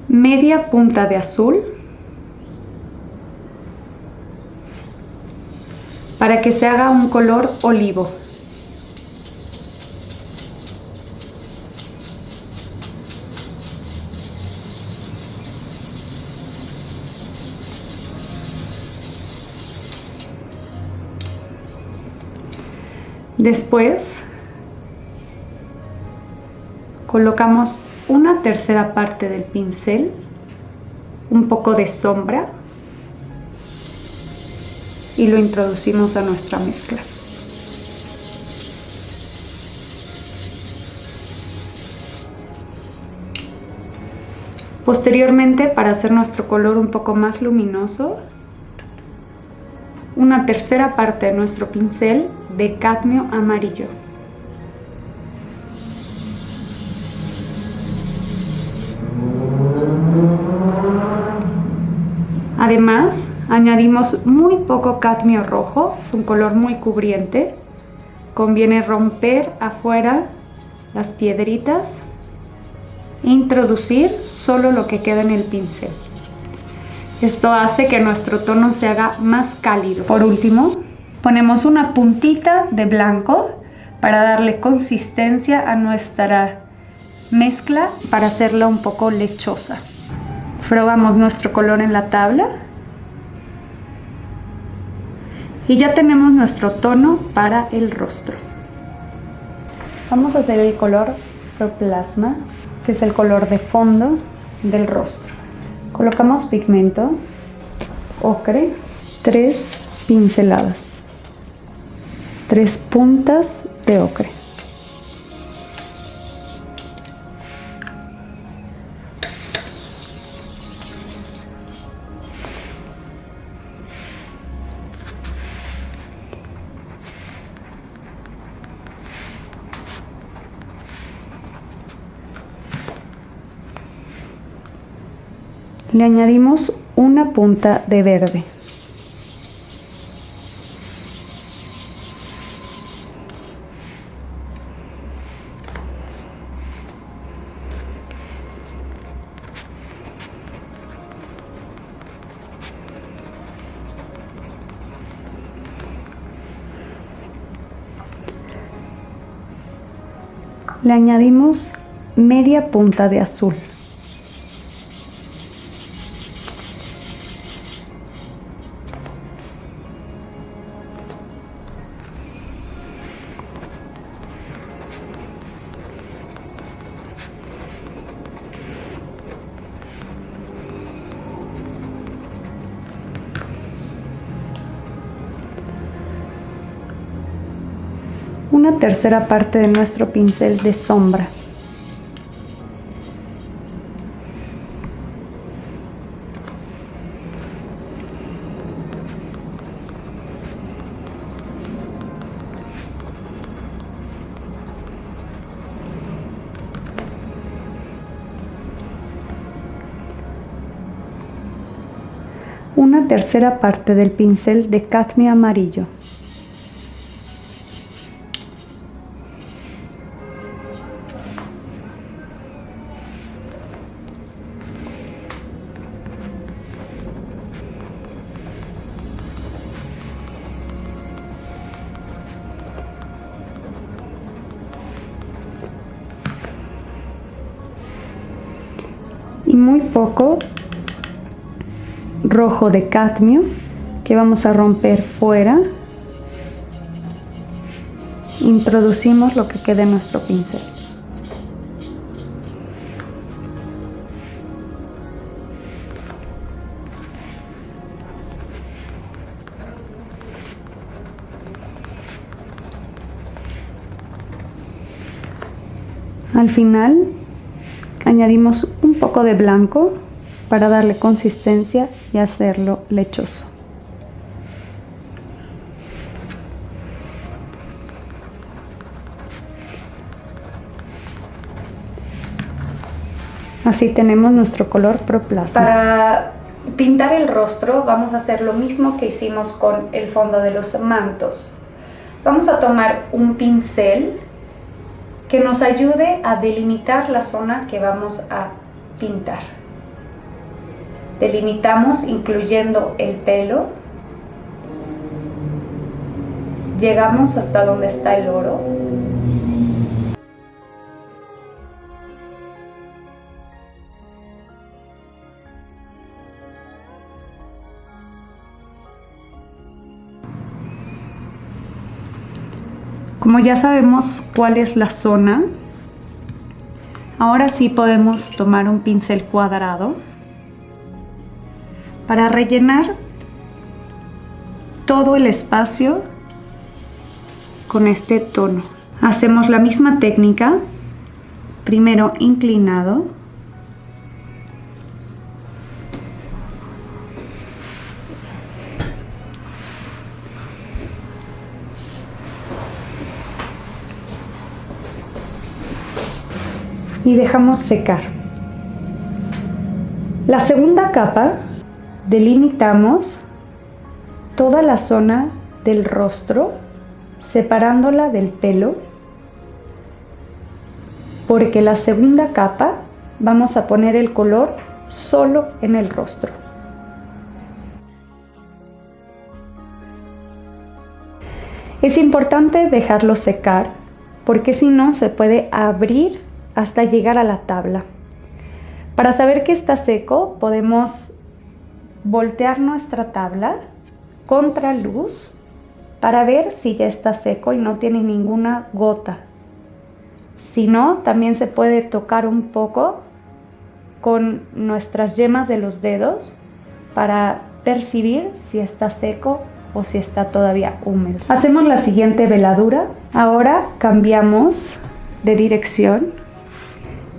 Media punta de azul. Para que se haga un color olivo. Después colocamos una tercera parte del pincel, un poco de sombra, y lo introducimos a nuestra mezcla. Posteriormente, para hacer nuestro color un poco más luminoso, una tercera parte de nuestro pincel de cadmio amarillo. Además, añadimos muy poco cadmio rojo, es un color muy cubriente. Conviene romper afuera las piedritas e introducir solo lo que queda en el pincel. Esto hace que nuestro tono se haga más cálido. Por último, ponemos una puntita de blanco para darle consistencia a nuestra mezcla, para hacerla un poco lechosa. Probamos nuestro color en la tabla y ya tenemos nuestro tono para el rostro. Vamos a hacer el color Proplasma, que es el color de fondo del rostro. Colocamos pigmento ocre, 3 pinceladas, 3 puntas de ocre. Le añadimos una punta de verde. Le añadimos media punta de azul. una tercera parte de nuestro pincel de sombra. Una tercera parte del pincel de cadmio amarillo. Y muy poco rojo de cadmio que vamos a romper fuera. Introducimos lo que quede en nuestro pincel. Al final añadimos un poco de blanco para darle consistencia y hacerlo lechoso. Así tenemos nuestro color proplasma. Para pintar el rostro vamos a hacer lo mismo que hicimos con el fondo de los mantos. Vamos a tomar un pincel que nos ayude a delimitar la zona que vamos a pintar. Delimitamos incluyendo el pelo. Llegamos hasta donde está el oro. Como ya sabemos cuál es la zona, ahora sí podemos tomar un pincel cuadrado para rellenar todo el espacio con este tono. Hacemos la misma técnica, primero inclinado, y dejamos secar. La segunda capa delimitamos toda la zona del rostro, separándola del pelo, porque la segunda capa vamos a poner el color solo en el rostro. Es importante dejarlo secar, porque si no se puede abrir hasta llegar a la tabla. Para saber que está seco, podemos voltear nuestra tabla contra luz para ver si ya está seco y no tiene ninguna gota. Si no, también se puede tocar un poco con nuestras yemas de los dedos para percibir si está seco o si está todavía húmedo. Hacemos la siguiente veladura. Ahora cambiamos de dirección.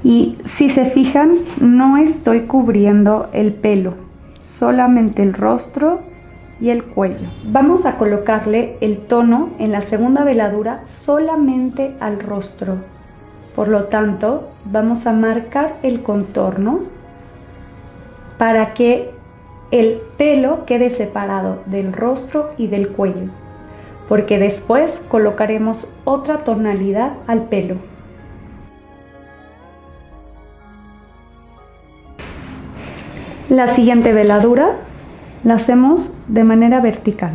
Y si se fijan, no estoy cubriendo el pelo, solamente el rostro y el cuello. Vamos a colocarle el tono en la segunda veladura solamente al rostro. Por lo tanto, vamos a marcar el contorno para que el pelo quede separado del rostro y del cuello, porque después colocaremos otra tonalidad al pelo. La siguiente veladura la hacemos de manera vertical.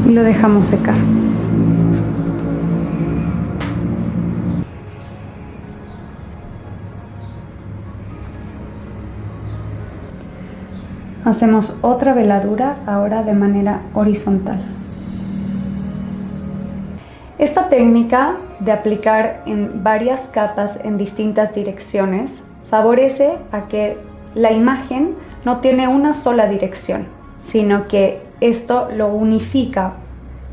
Y lo dejamos secar. Hacemos otra veladura, ahora de manera horizontal. Esta técnica de aplicar en varias capas en distintas direcciones favorece a que la imagen no tiene una sola dirección, sino que esto lo unifica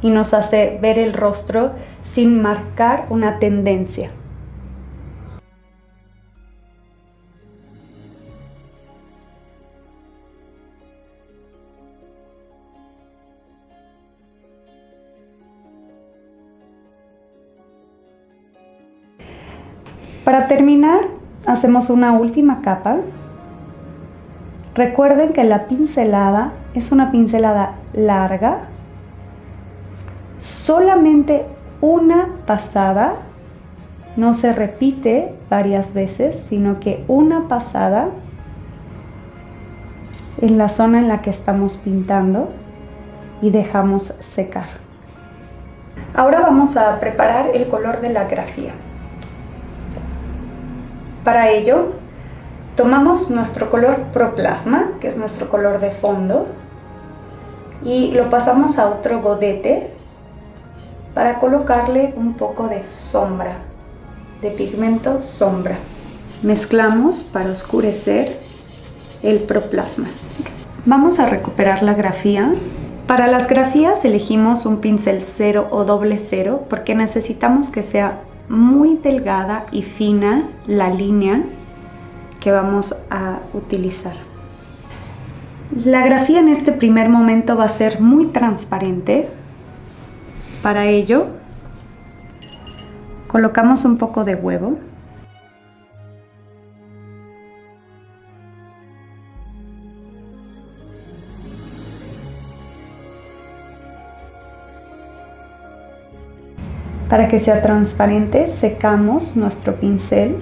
y nos hace ver el rostro sin marcar una tendencia. Para terminar, hacemos una última capa. Recuerden que la pincelada es una pincelada larga, solamente una pasada, no se repite varias veces, sino que una pasada en la zona en la que estamos pintando y dejamos secar. Ahora vamos a preparar el color de la grafía. Para ello, tomamos nuestro color Proplasma, que es nuestro color de fondo, y lo pasamos a otro godete para colocarle un poco de sombra, de pigmento sombra. Mezclamos para oscurecer el Proplasma. Vamos a recuperar la grafía. Para las grafías elegimos un pincel 0 o doble 0 porque necesitamos que sea muy delgada y fina la línea que vamos a utilizar. La grafía en este primer momento va a ser muy transparente. Para ello, colocamos un poco de huevo. Para que sea transparente, secamos nuestro pincel.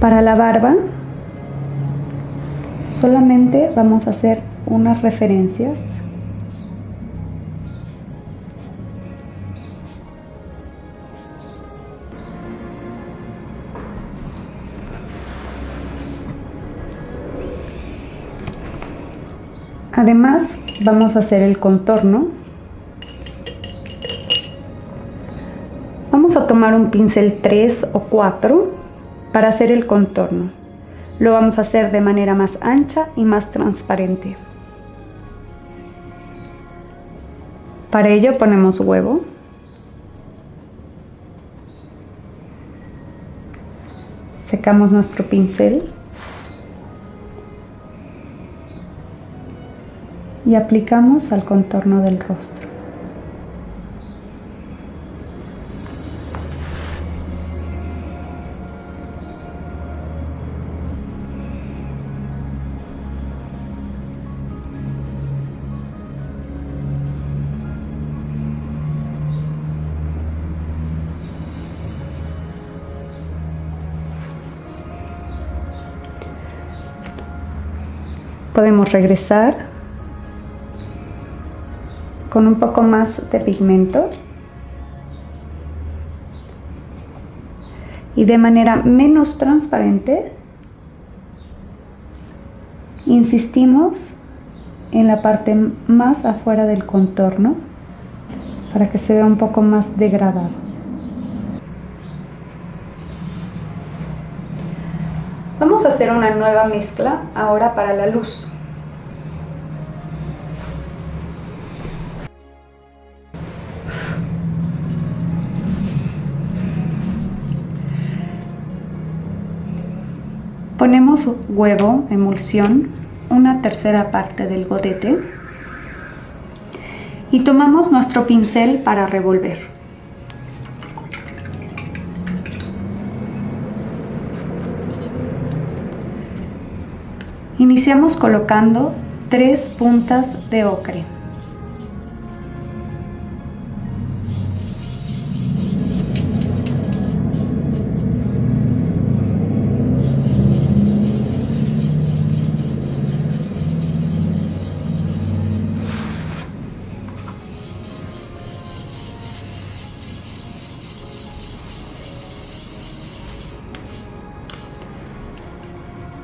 Para la barba, solamente vamos a hacer unas referencias. Además, vamos a hacer el contorno. Vamos a tomar un pincel 3 o 4 para hacer el contorno. Lo vamos a hacer de manera más ancha y más transparente. Para ello ponemos huevo. Secamos nuestro pincel. Y aplicamos al contorno del rostro. Podemos regresar con un poco más de pigmento y de manera menos transparente insistimos en la parte más afuera del contorno para que se vea un poco más degradado. Vamos a hacer una nueva mezcla ahora para la luz. Ponemos huevo, emulsión, una tercera parte del godete y tomamos nuestro pincel para revolver. Iniciamos colocando 3 puntas de ocre.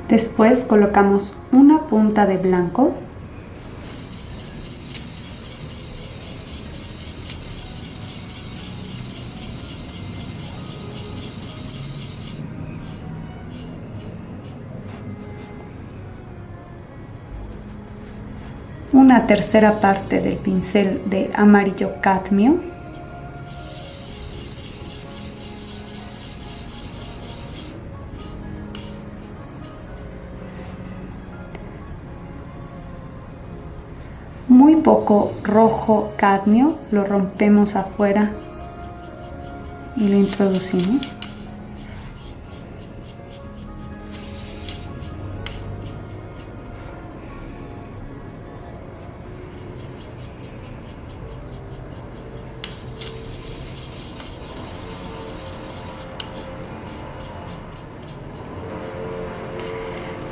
Después colocamos una punta de blanco. Una tercera parte del pincel de amarillo cadmio. Muy poco rojo cadmio, lo rompemos afuera y lo introducimos.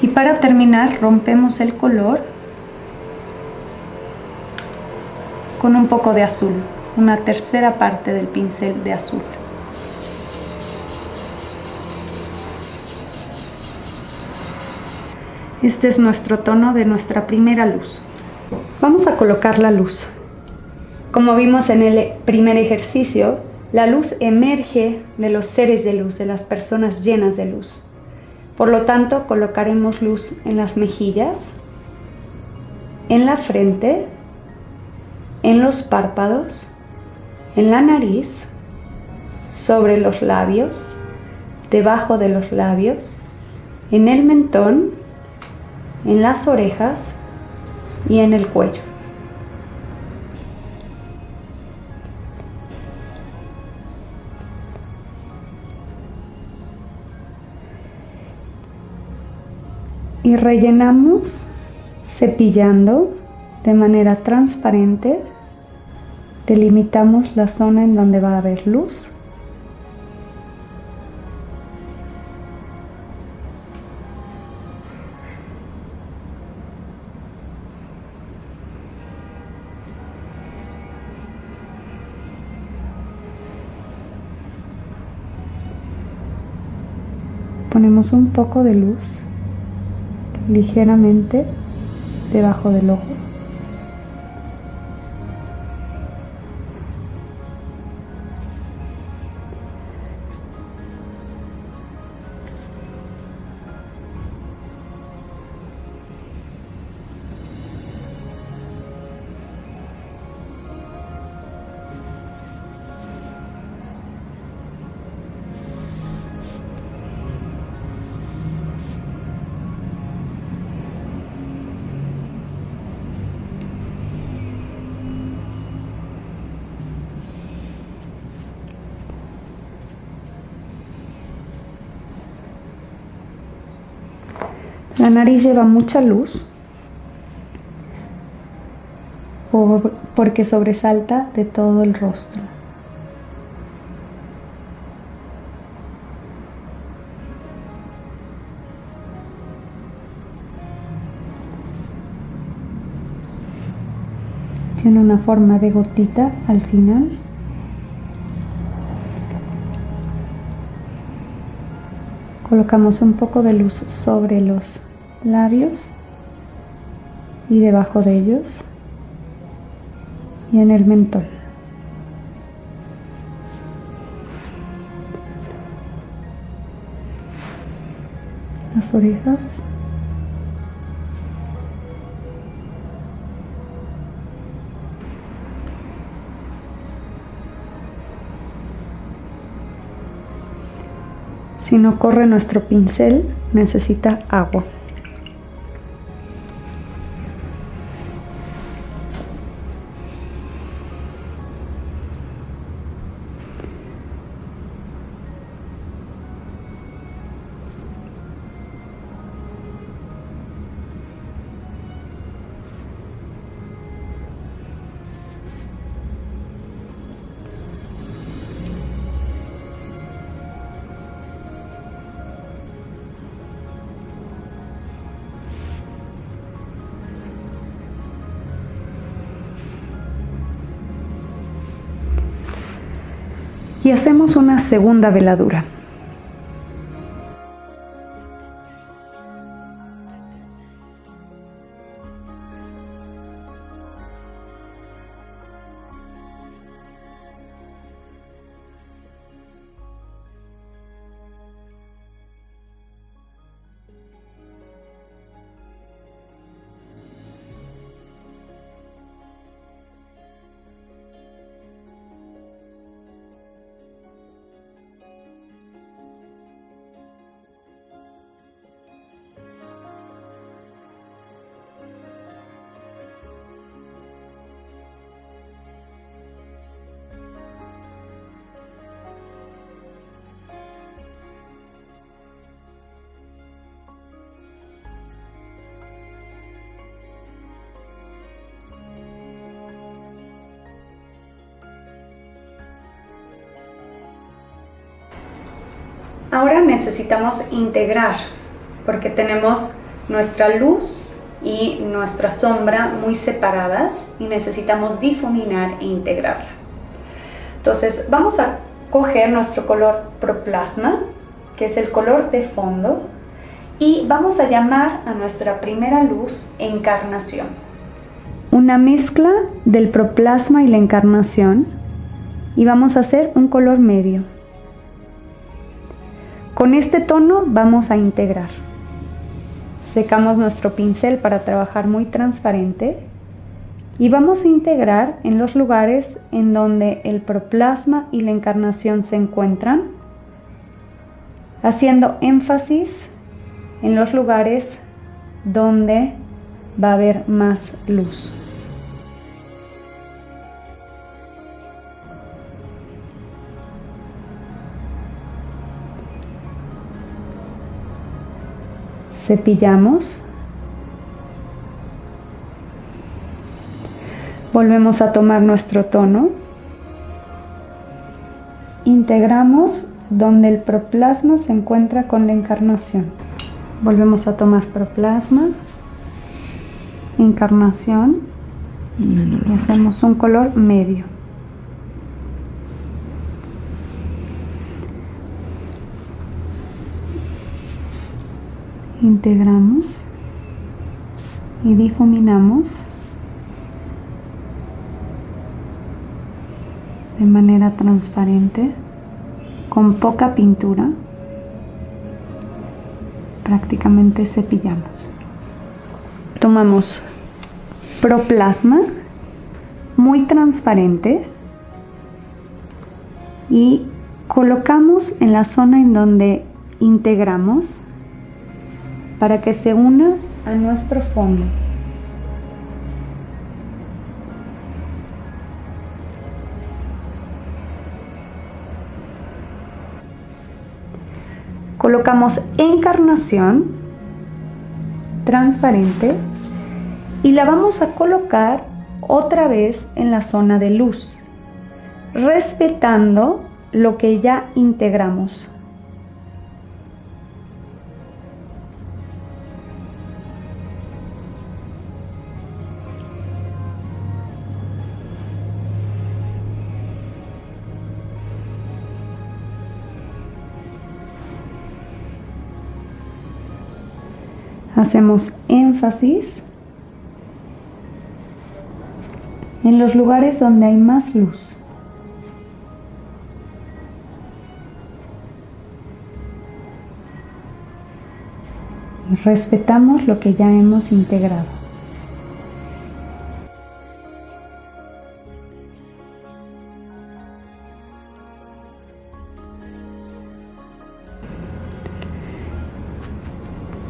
Y para terminar, rompemos el color con un poco de azul, una tercera parte del pincel de azul. Este es nuestro tono de nuestra primera luz. Vamos a colocar la luz. Como vimos en el primer ejercicio, la luz emerge de los seres de luz, de las personas llenas de luz. Por lo tanto, colocaremos luz en las mejillas, en la frente, en los párpados, en la nariz, sobre los labios, debajo de los labios, en el mentón, en las orejas y en el cuello. Y rellenamos cepillando de manera transparente, delimitamos la zona en donde va a haber luz. Ponemos un poco de luz ligeramente debajo del ojo. La nariz lleva mucha luz porque sobresalta de todo el rostro. Tiene una forma de gotita al final. Colocamos un poco de luz sobre los labios y debajo de ellos y en el mentón. Las orejas. Si no corre nuestro pincel, necesita agua. Y hacemos una segunda veladura. Ahora necesitamos integrar, porque tenemos nuestra luz y nuestra sombra muy separadas y necesitamos difuminar e integrarla. Entonces vamos a coger nuestro color proplasma, que es el color de fondo, y vamos a llamar a nuestra primera luz encarnación. Una mezcla del proplasma y la encarnación, y vamos a hacer un color medio. Con este tono vamos a integrar. Secamos nuestro pincel para trabajar muy transparente y vamos a integrar en los lugares en donde el proplasma y la encarnación se encuentran, haciendo énfasis en los lugares donde va a haber más luz. Cepillamos, volvemos a tomar nuestro tono, integramos donde el proplasma se encuentra con la encarnación. Volvemos a tomar proplasma, encarnación y hacemos un color medio. Integramos y difuminamos de manera transparente, con poca pintura, prácticamente cepillamos. Tomamos proplasma muy transparente y colocamos en la zona en donde integramos para que se una a nuestro fondo. Colocamos encarnación transparente y la vamos a colocar otra vez en la zona de luz, respetando lo que ya integramos. Hacemos énfasis en los lugares donde hay más luz. Respetamos lo que ya hemos integrado.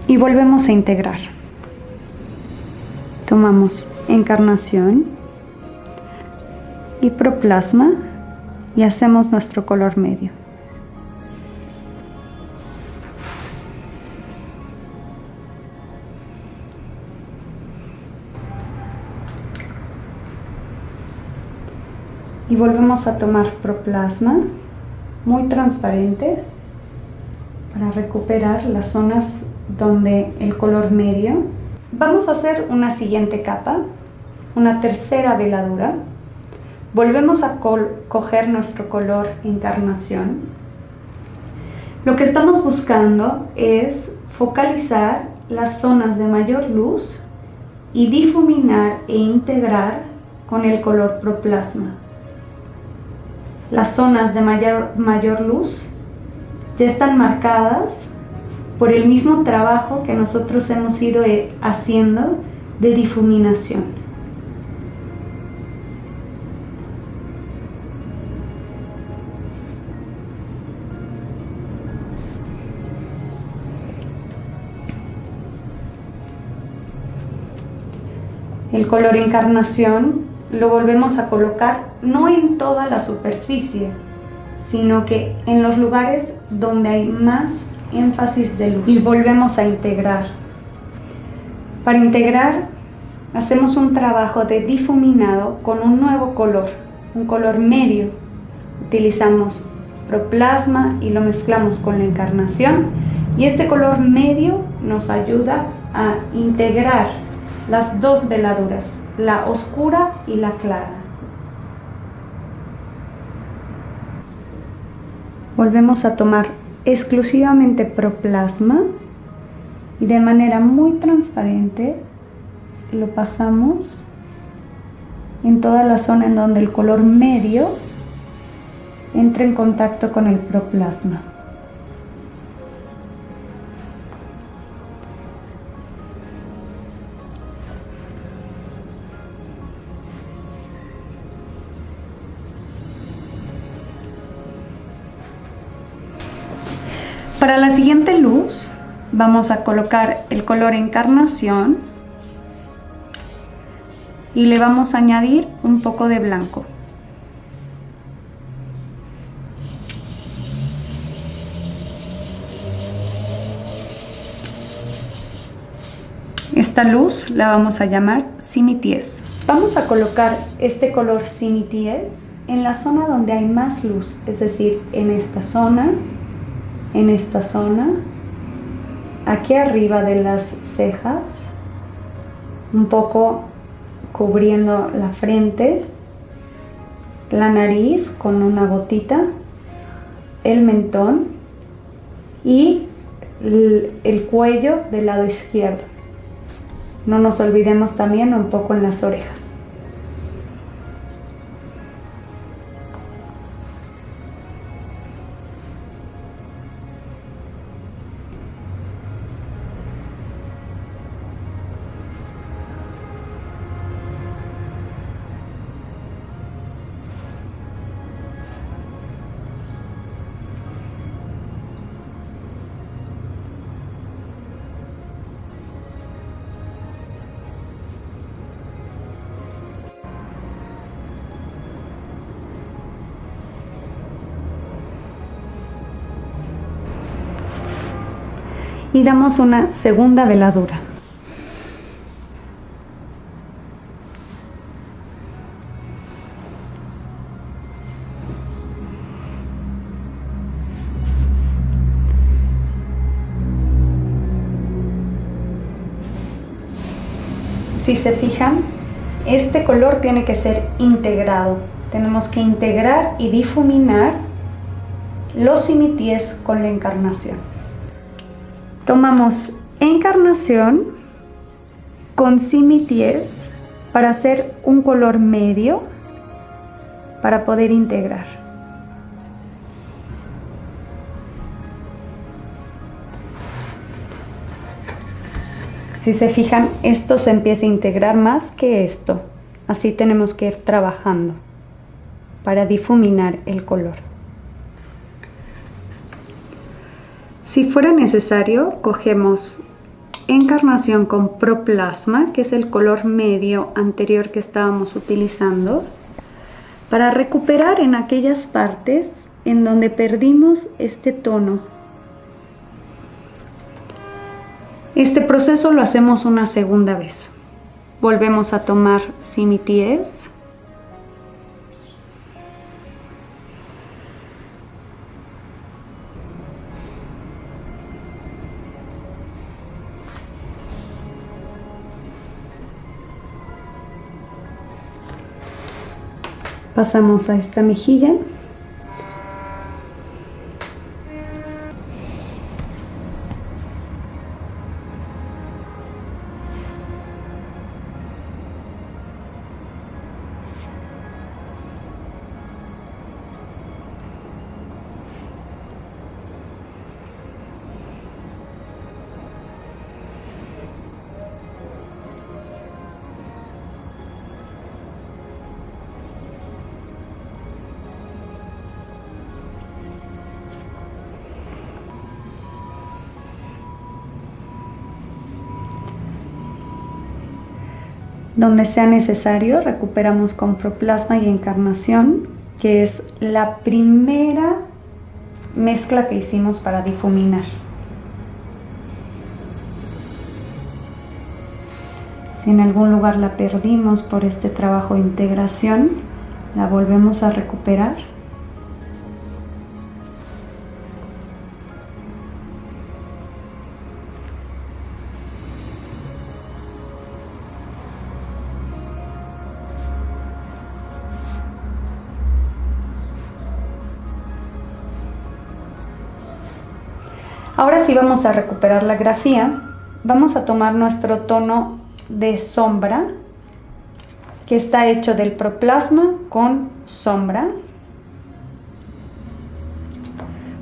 Y volvemos a integrar. Tomamos encarnación y proplasma y hacemos nuestro color medio. Y volvemos a tomar proplasma muy transparente para recuperar las zonas donde el color medio. Vamos a hacer una siguiente capa, una tercera veladura. Volvemos a coger nuestro color encarnación. Lo que estamos buscando es focalizar las zonas de mayor luz y difuminar e integrar con el color proplasma. Las zonas de mayor luz ya están marcadas por el mismo trabajo que nosotros hemos ido haciendo de difuminación. El color encarnación lo volvemos a colocar no en toda la superficie, sino que en los lugares donde hay más énfasis de luz. Y volvemos a integrar. Para integrar, hacemos un trabajo de difuminado con un nuevo color, un color medio. Utilizamos proplasma y lo mezclamos con la encarnación, y este color medio nos ayuda a integrar las dos veladuras, la oscura y la clara. Volvemos a tomar exclusivamente proplasma y de manera muy transparente lo pasamos en toda la zona en donde el color medio entra en contacto con el proplasma. Para la siguiente luz vamos a colocar el color encarnación y le vamos a añadir un poco de blanco. Esta luz la vamos a llamar simities. Vamos a colocar este color simities en la zona donde hay más luz, es decir, en esta zona, aquí arriba de las cejas, un poco cubriendo la frente, la nariz con una gotita, el mentón y el cuello del lado izquierdo. No nos olvidemos también un poco en las orejas. Y damos una segunda veladura. Si se fijan, este color tiene que ser integrado. Tenemos que integrar y difuminar los simities con la encarnación. Tomamos encarnación con simities para hacer un color medio para poder integrar. Si se fijan, esto se empieza a integrar más que esto. Así tenemos que ir trabajando para difuminar el color. Si fuera necesario, cogemos Encarnación con Proplasma, que es el color medio anterior que estábamos utilizando, para recuperar en aquellas partes en donde perdimos este tono. Este proceso lo hacemos una segunda vez. Volvemos a tomar simities. Pasamos a esta mejilla. Donde sea necesario, recuperamos con Proplasma y Encarnación, que es la primera mezcla que hicimos para difuminar. Si en algún lugar la perdimos por este trabajo de integración, la volvemos a recuperar. Ahora sí vamos a recuperar la grafía. Vamos a tomar nuestro tono de sombra, que está hecho del Proplasma con sombra.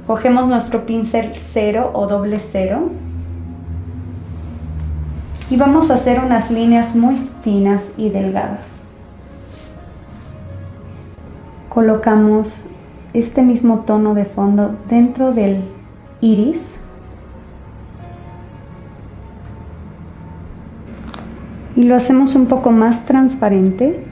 Cogemos nuestro pincel 0 o doble 0 y vamos a hacer unas líneas muy finas y delgadas. Colocamos este mismo tono de fondo dentro del iris. Y lo hacemos un poco más transparente.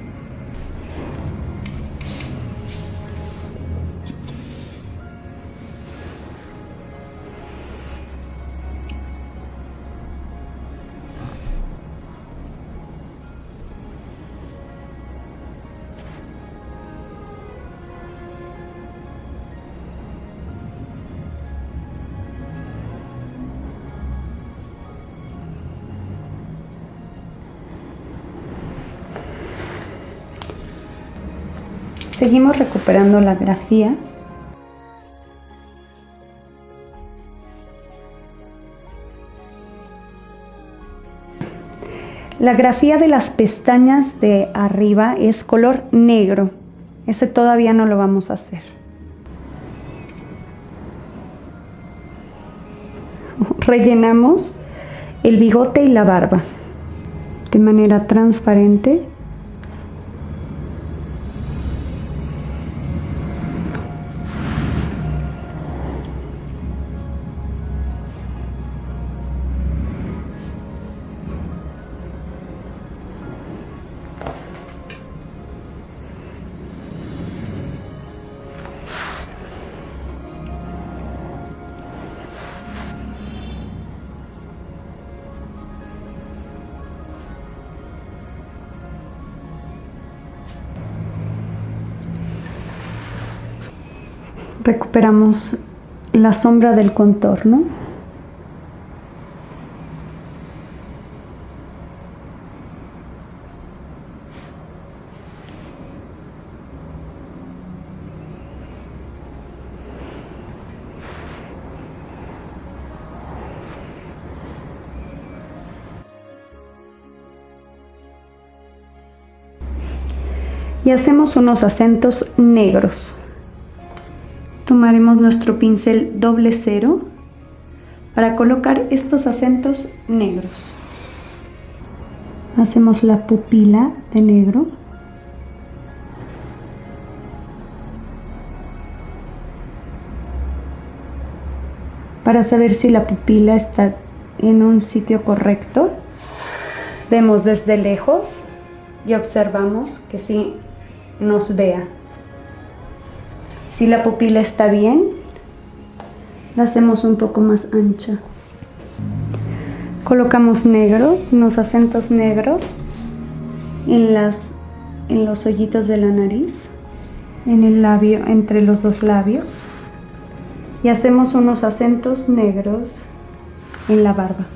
Seguimos recuperando la grafía. La grafía de las pestañas de arriba es color negro. Ese todavía no lo vamos a hacer. Rellenamos el bigote y la barba de manera transparente. Recuperamos la sombra del contorno. Y hacemos unos acentos negros. Tomaremos nuestro pincel doble 0 para colocar estos acentos negros. Hacemos la pupila de negro. Para saber si la pupila está en un sitio correcto. Vemos desde lejos y observamos que sí nos vea. Si la pupila está bien, la hacemos un poco más ancha. Colocamos negro, unos acentos negros en los hoyitos de la nariz, en el labio, entre los dos labios, y hacemos unos acentos negros en la barba.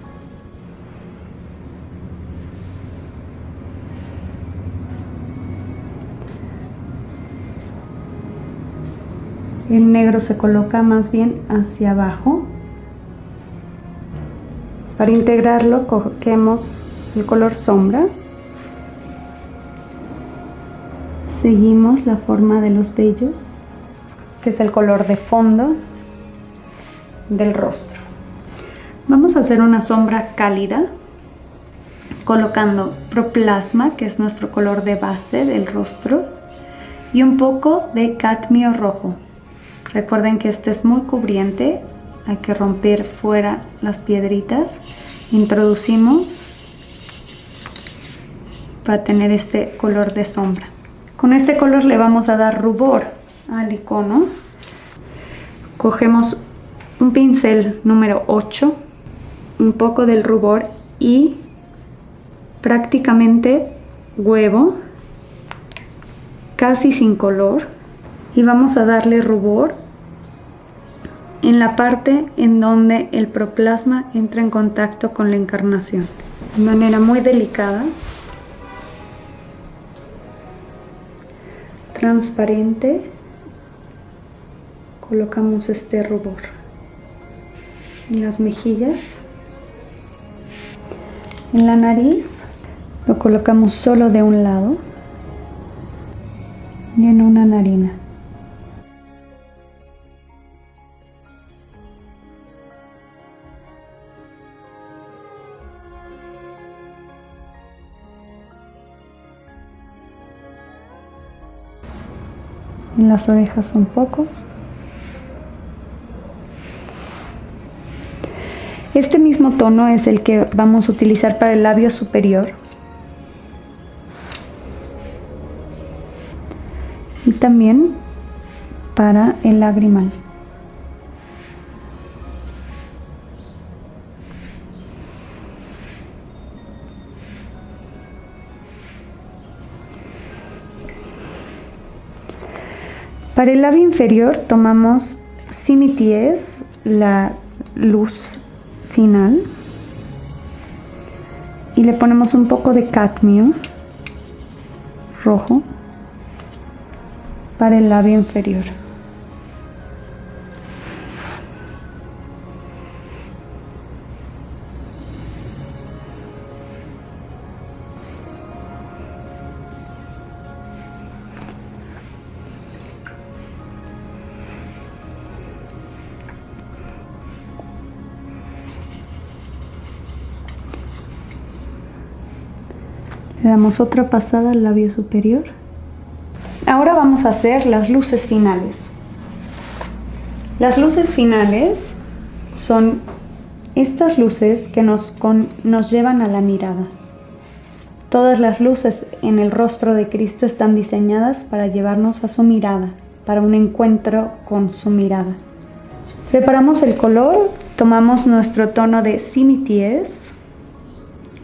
El negro se coloca más bien hacia abajo. Para integrarlo, cogemos el color sombra. Seguimos la forma de los vellos, que es el color de fondo del rostro. Vamos a hacer una sombra cálida, colocando proplasma, que es nuestro color de base del rostro, y un poco de cadmio rojo. Recuerden que este es muy cubriente, hay que romper fuera las piedritas. Introducimos para tener este color de sombra. Con este color le vamos a dar rubor al icono. Cogemos un pincel número 8, un poco del rubor y prácticamente huevo, casi sin color, y vamos a darle rubor en la parte en donde el proplasma entra en contacto con la encarnación. De manera muy delicada, transparente, colocamos este rubor en las mejillas. En la nariz lo colocamos solo de un lado y en una narina. En las orejas un poco. Este mismo tono es el que vamos a utilizar para el labio superior. Y también para el lagrimal. Para el labio inferior tomamos Simities, la luz final, y le ponemos un poco de cadmio rojo para el labio inferior. Le damos otra pasada al labio superior. Ahora vamos a hacer las luces finales. Las luces finales son estas luces que nos llevan a la mirada. Todas las luces en el rostro de Cristo están diseñadas para llevarnos a su mirada, para un encuentro con su mirada. Preparamos el color, tomamos nuestro tono de Simities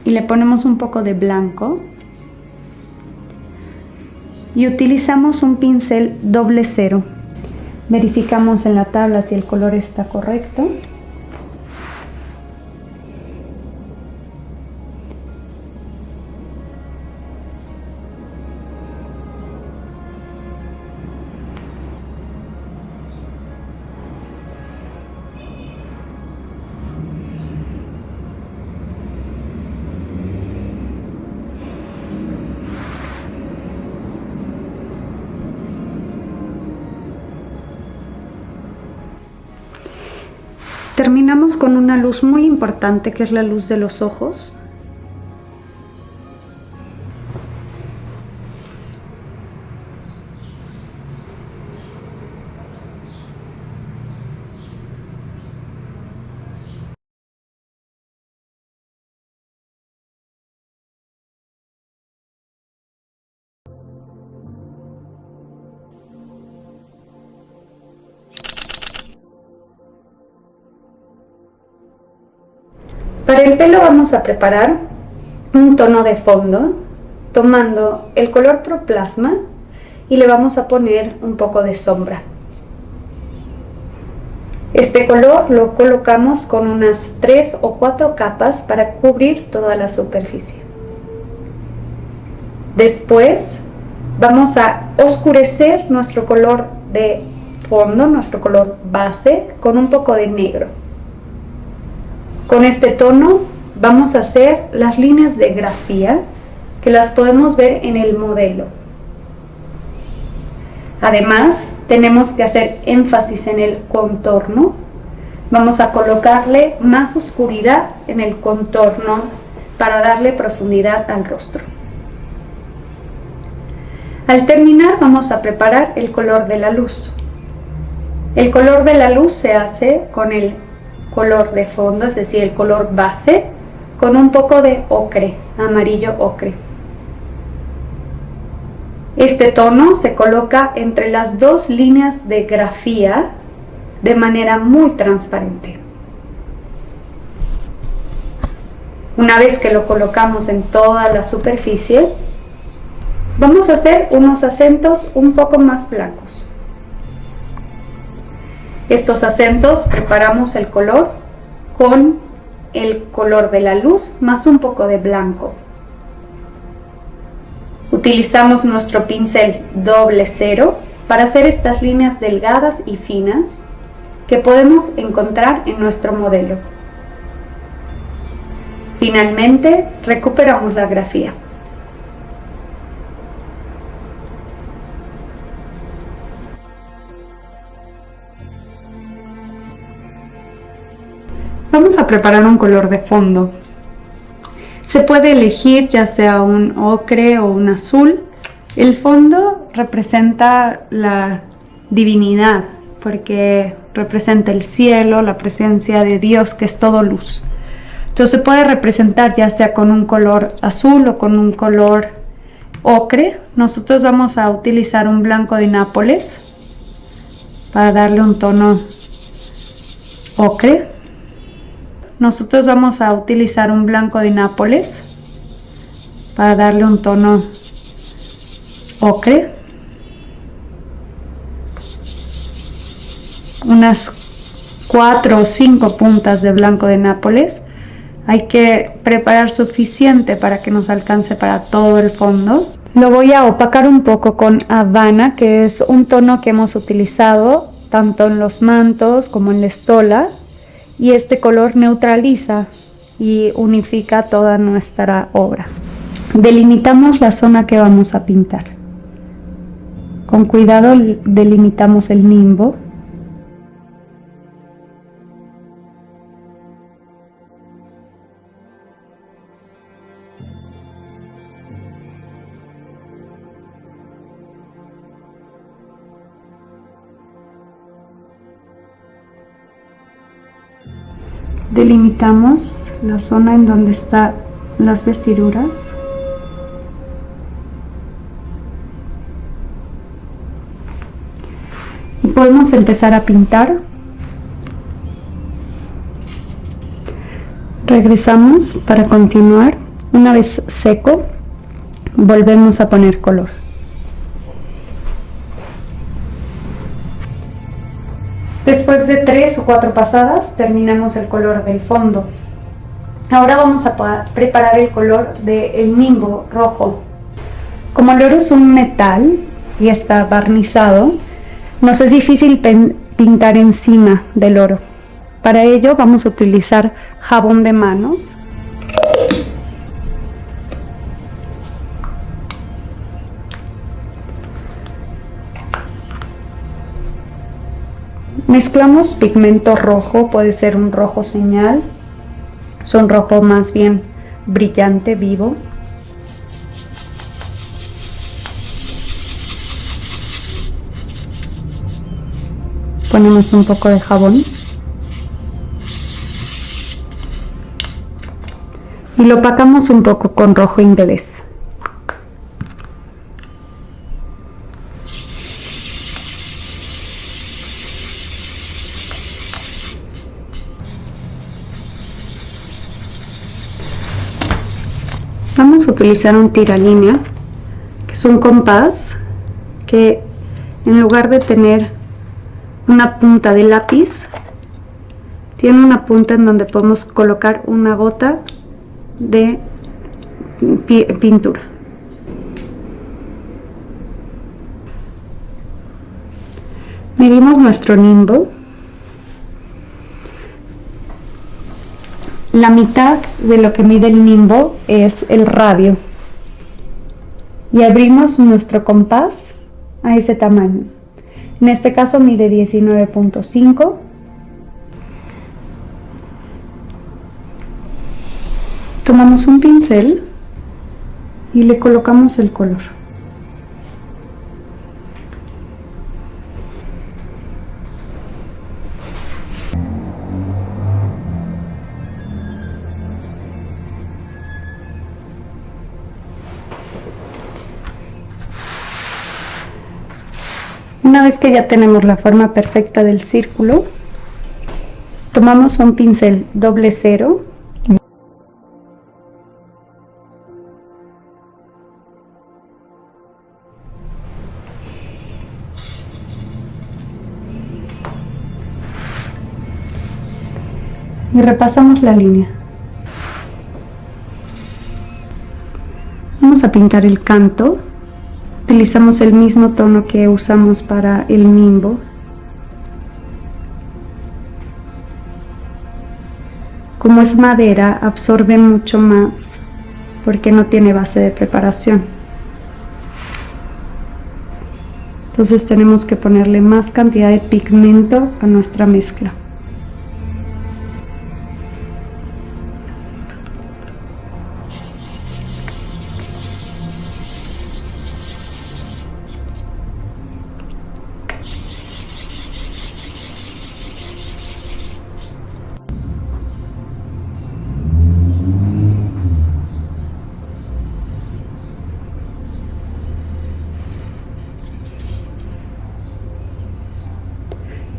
y le ponemos un poco de blanco y utilizamos un pincel 00. Verificamos en la tabla si el color está correcto. Terminamos con una luz muy importante, que es la luz de los ojos. Para el pelo vamos a preparar un tono de fondo, tomando el color Proplasma y le vamos a poner un poco de sombra. Este color lo colocamos con unas 3 o 4 capas para cubrir toda la superficie. Después vamos a oscurecer nuestro color de fondo, nuestro color base, con un poco de negro. Con este tono vamos a hacer las líneas de grafía que las podemos ver en el modelo. Además, tenemos que hacer énfasis en el contorno. Vamos a colocarle más oscuridad en el contorno para darle profundidad al rostro. Al terminar, vamos a preparar el color de la luz. El color de la luz se hace con el color de fondo, es decir, el color base, con un poco de ocre, amarillo ocre. Este tono se coloca entre las dos líneas de grafía de manera muy transparente. Una vez que lo colocamos en toda la superficie, vamos a hacer unos acentos un poco más blancos. Estos acentos preparamos el color con el color de la luz más un poco de blanco. Utilizamos nuestro pincel 00 para hacer estas líneas delgadas y finas que podemos encontrar en nuestro modelo. Finalmente, recuperamos la grafía. Vamos a preparar un color de fondo. Se puede elegir ya sea un ocre o un azul. El fondo representa la divinidad, porque representa el cielo, la presencia de Dios, que es todo luz. Entonces se puede representar ya sea con un color azul o con un color ocre. Nosotros vamos a utilizar un blanco de Nápoles para darle un tono ocre. Nosotros vamos a utilizar un blanco de Nápoles para darle un tono ocre. Unas 4 o 5 puntas de blanco de Nápoles. Hay que preparar suficiente para que nos alcance para todo el fondo. Lo voy a opacar un poco con Havana, que es un tono que hemos utilizado tanto en los mantos como en la estola. Y este color neutraliza y unifica toda nuestra obra. Delimitamos la zona que vamos a pintar. Con cuidado delimitamos el nimbo. Delimitamos la zona en donde están las vestiduras. Y podemos empezar a pintar. Regresamos para continuar. Una vez seco, volvemos a poner color. Después de 3 o 4 pasadas terminamos el color del fondo. Ahora vamos a preparar el color del nimbo rojo. Como el oro es un metal y está barnizado, nos es difícil pintar encima del oro. Para ello vamos a utilizar jabón de manos. Mezclamos pigmento rojo, puede ser un rojo señal, es un rojo más bien brillante, vivo. Ponemos un poco de jabón y lo opacamos un poco con rojo inglés. Vamos a utilizar un tiralínea, que es un compás que en lugar de tener una punta de lápiz, tiene una punta en donde podemos colocar una gota de pintura. Medimos nuestro nimbo. La mitad de lo que mide el nimbo es el radio. Y abrimos nuestro compás a ese tamaño. En este caso mide 19.5. Tomamos un pincel y le colocamos el color. Una vez que ya tenemos la forma perfecta del círculo, tomamos un pincel doble cero y repasamos la línea. Vamos a pintar el canto. Utilizamos el mismo tono que usamos para el nimbo. Como es madera, absorbe mucho más porque no tiene base de preparación. Entonces tenemos que ponerle más cantidad de pigmento a nuestra mezcla.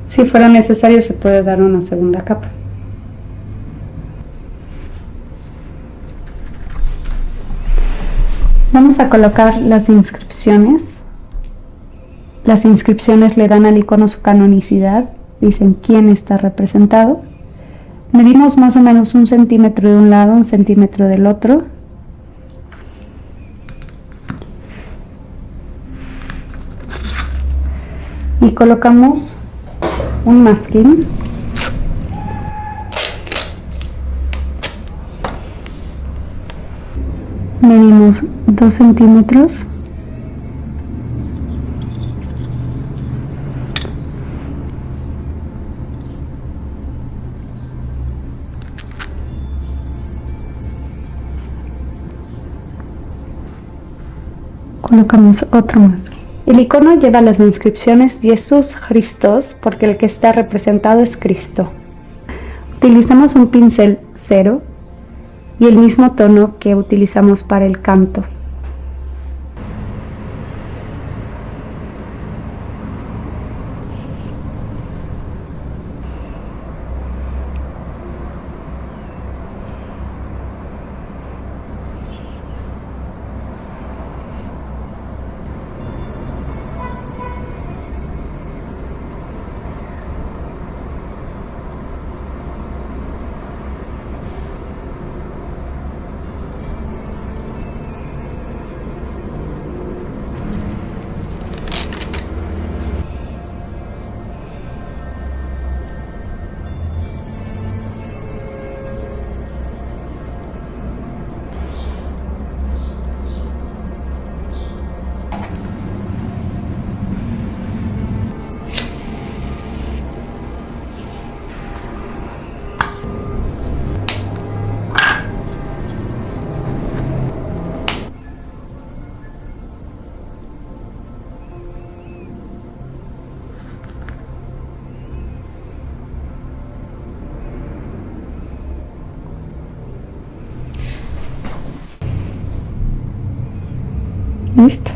Si fuera necesario, se puede dar una segunda capa. Vamos a colocar las inscripciones. Las inscripciones le dan al icono su canonicidad, dicen quién está representado. Medimos más o menos 1 centímetro de un lado, 1 centímetro del otro. Y colocamos un masking. Medimos 2 centímetros. Colocamos otro más. El icono lleva las inscripciones Jesús Christos porque el que está representado es Cristo. Utilizamos un pincel cero y el mismo tono que utilizamos para el canto. Listo.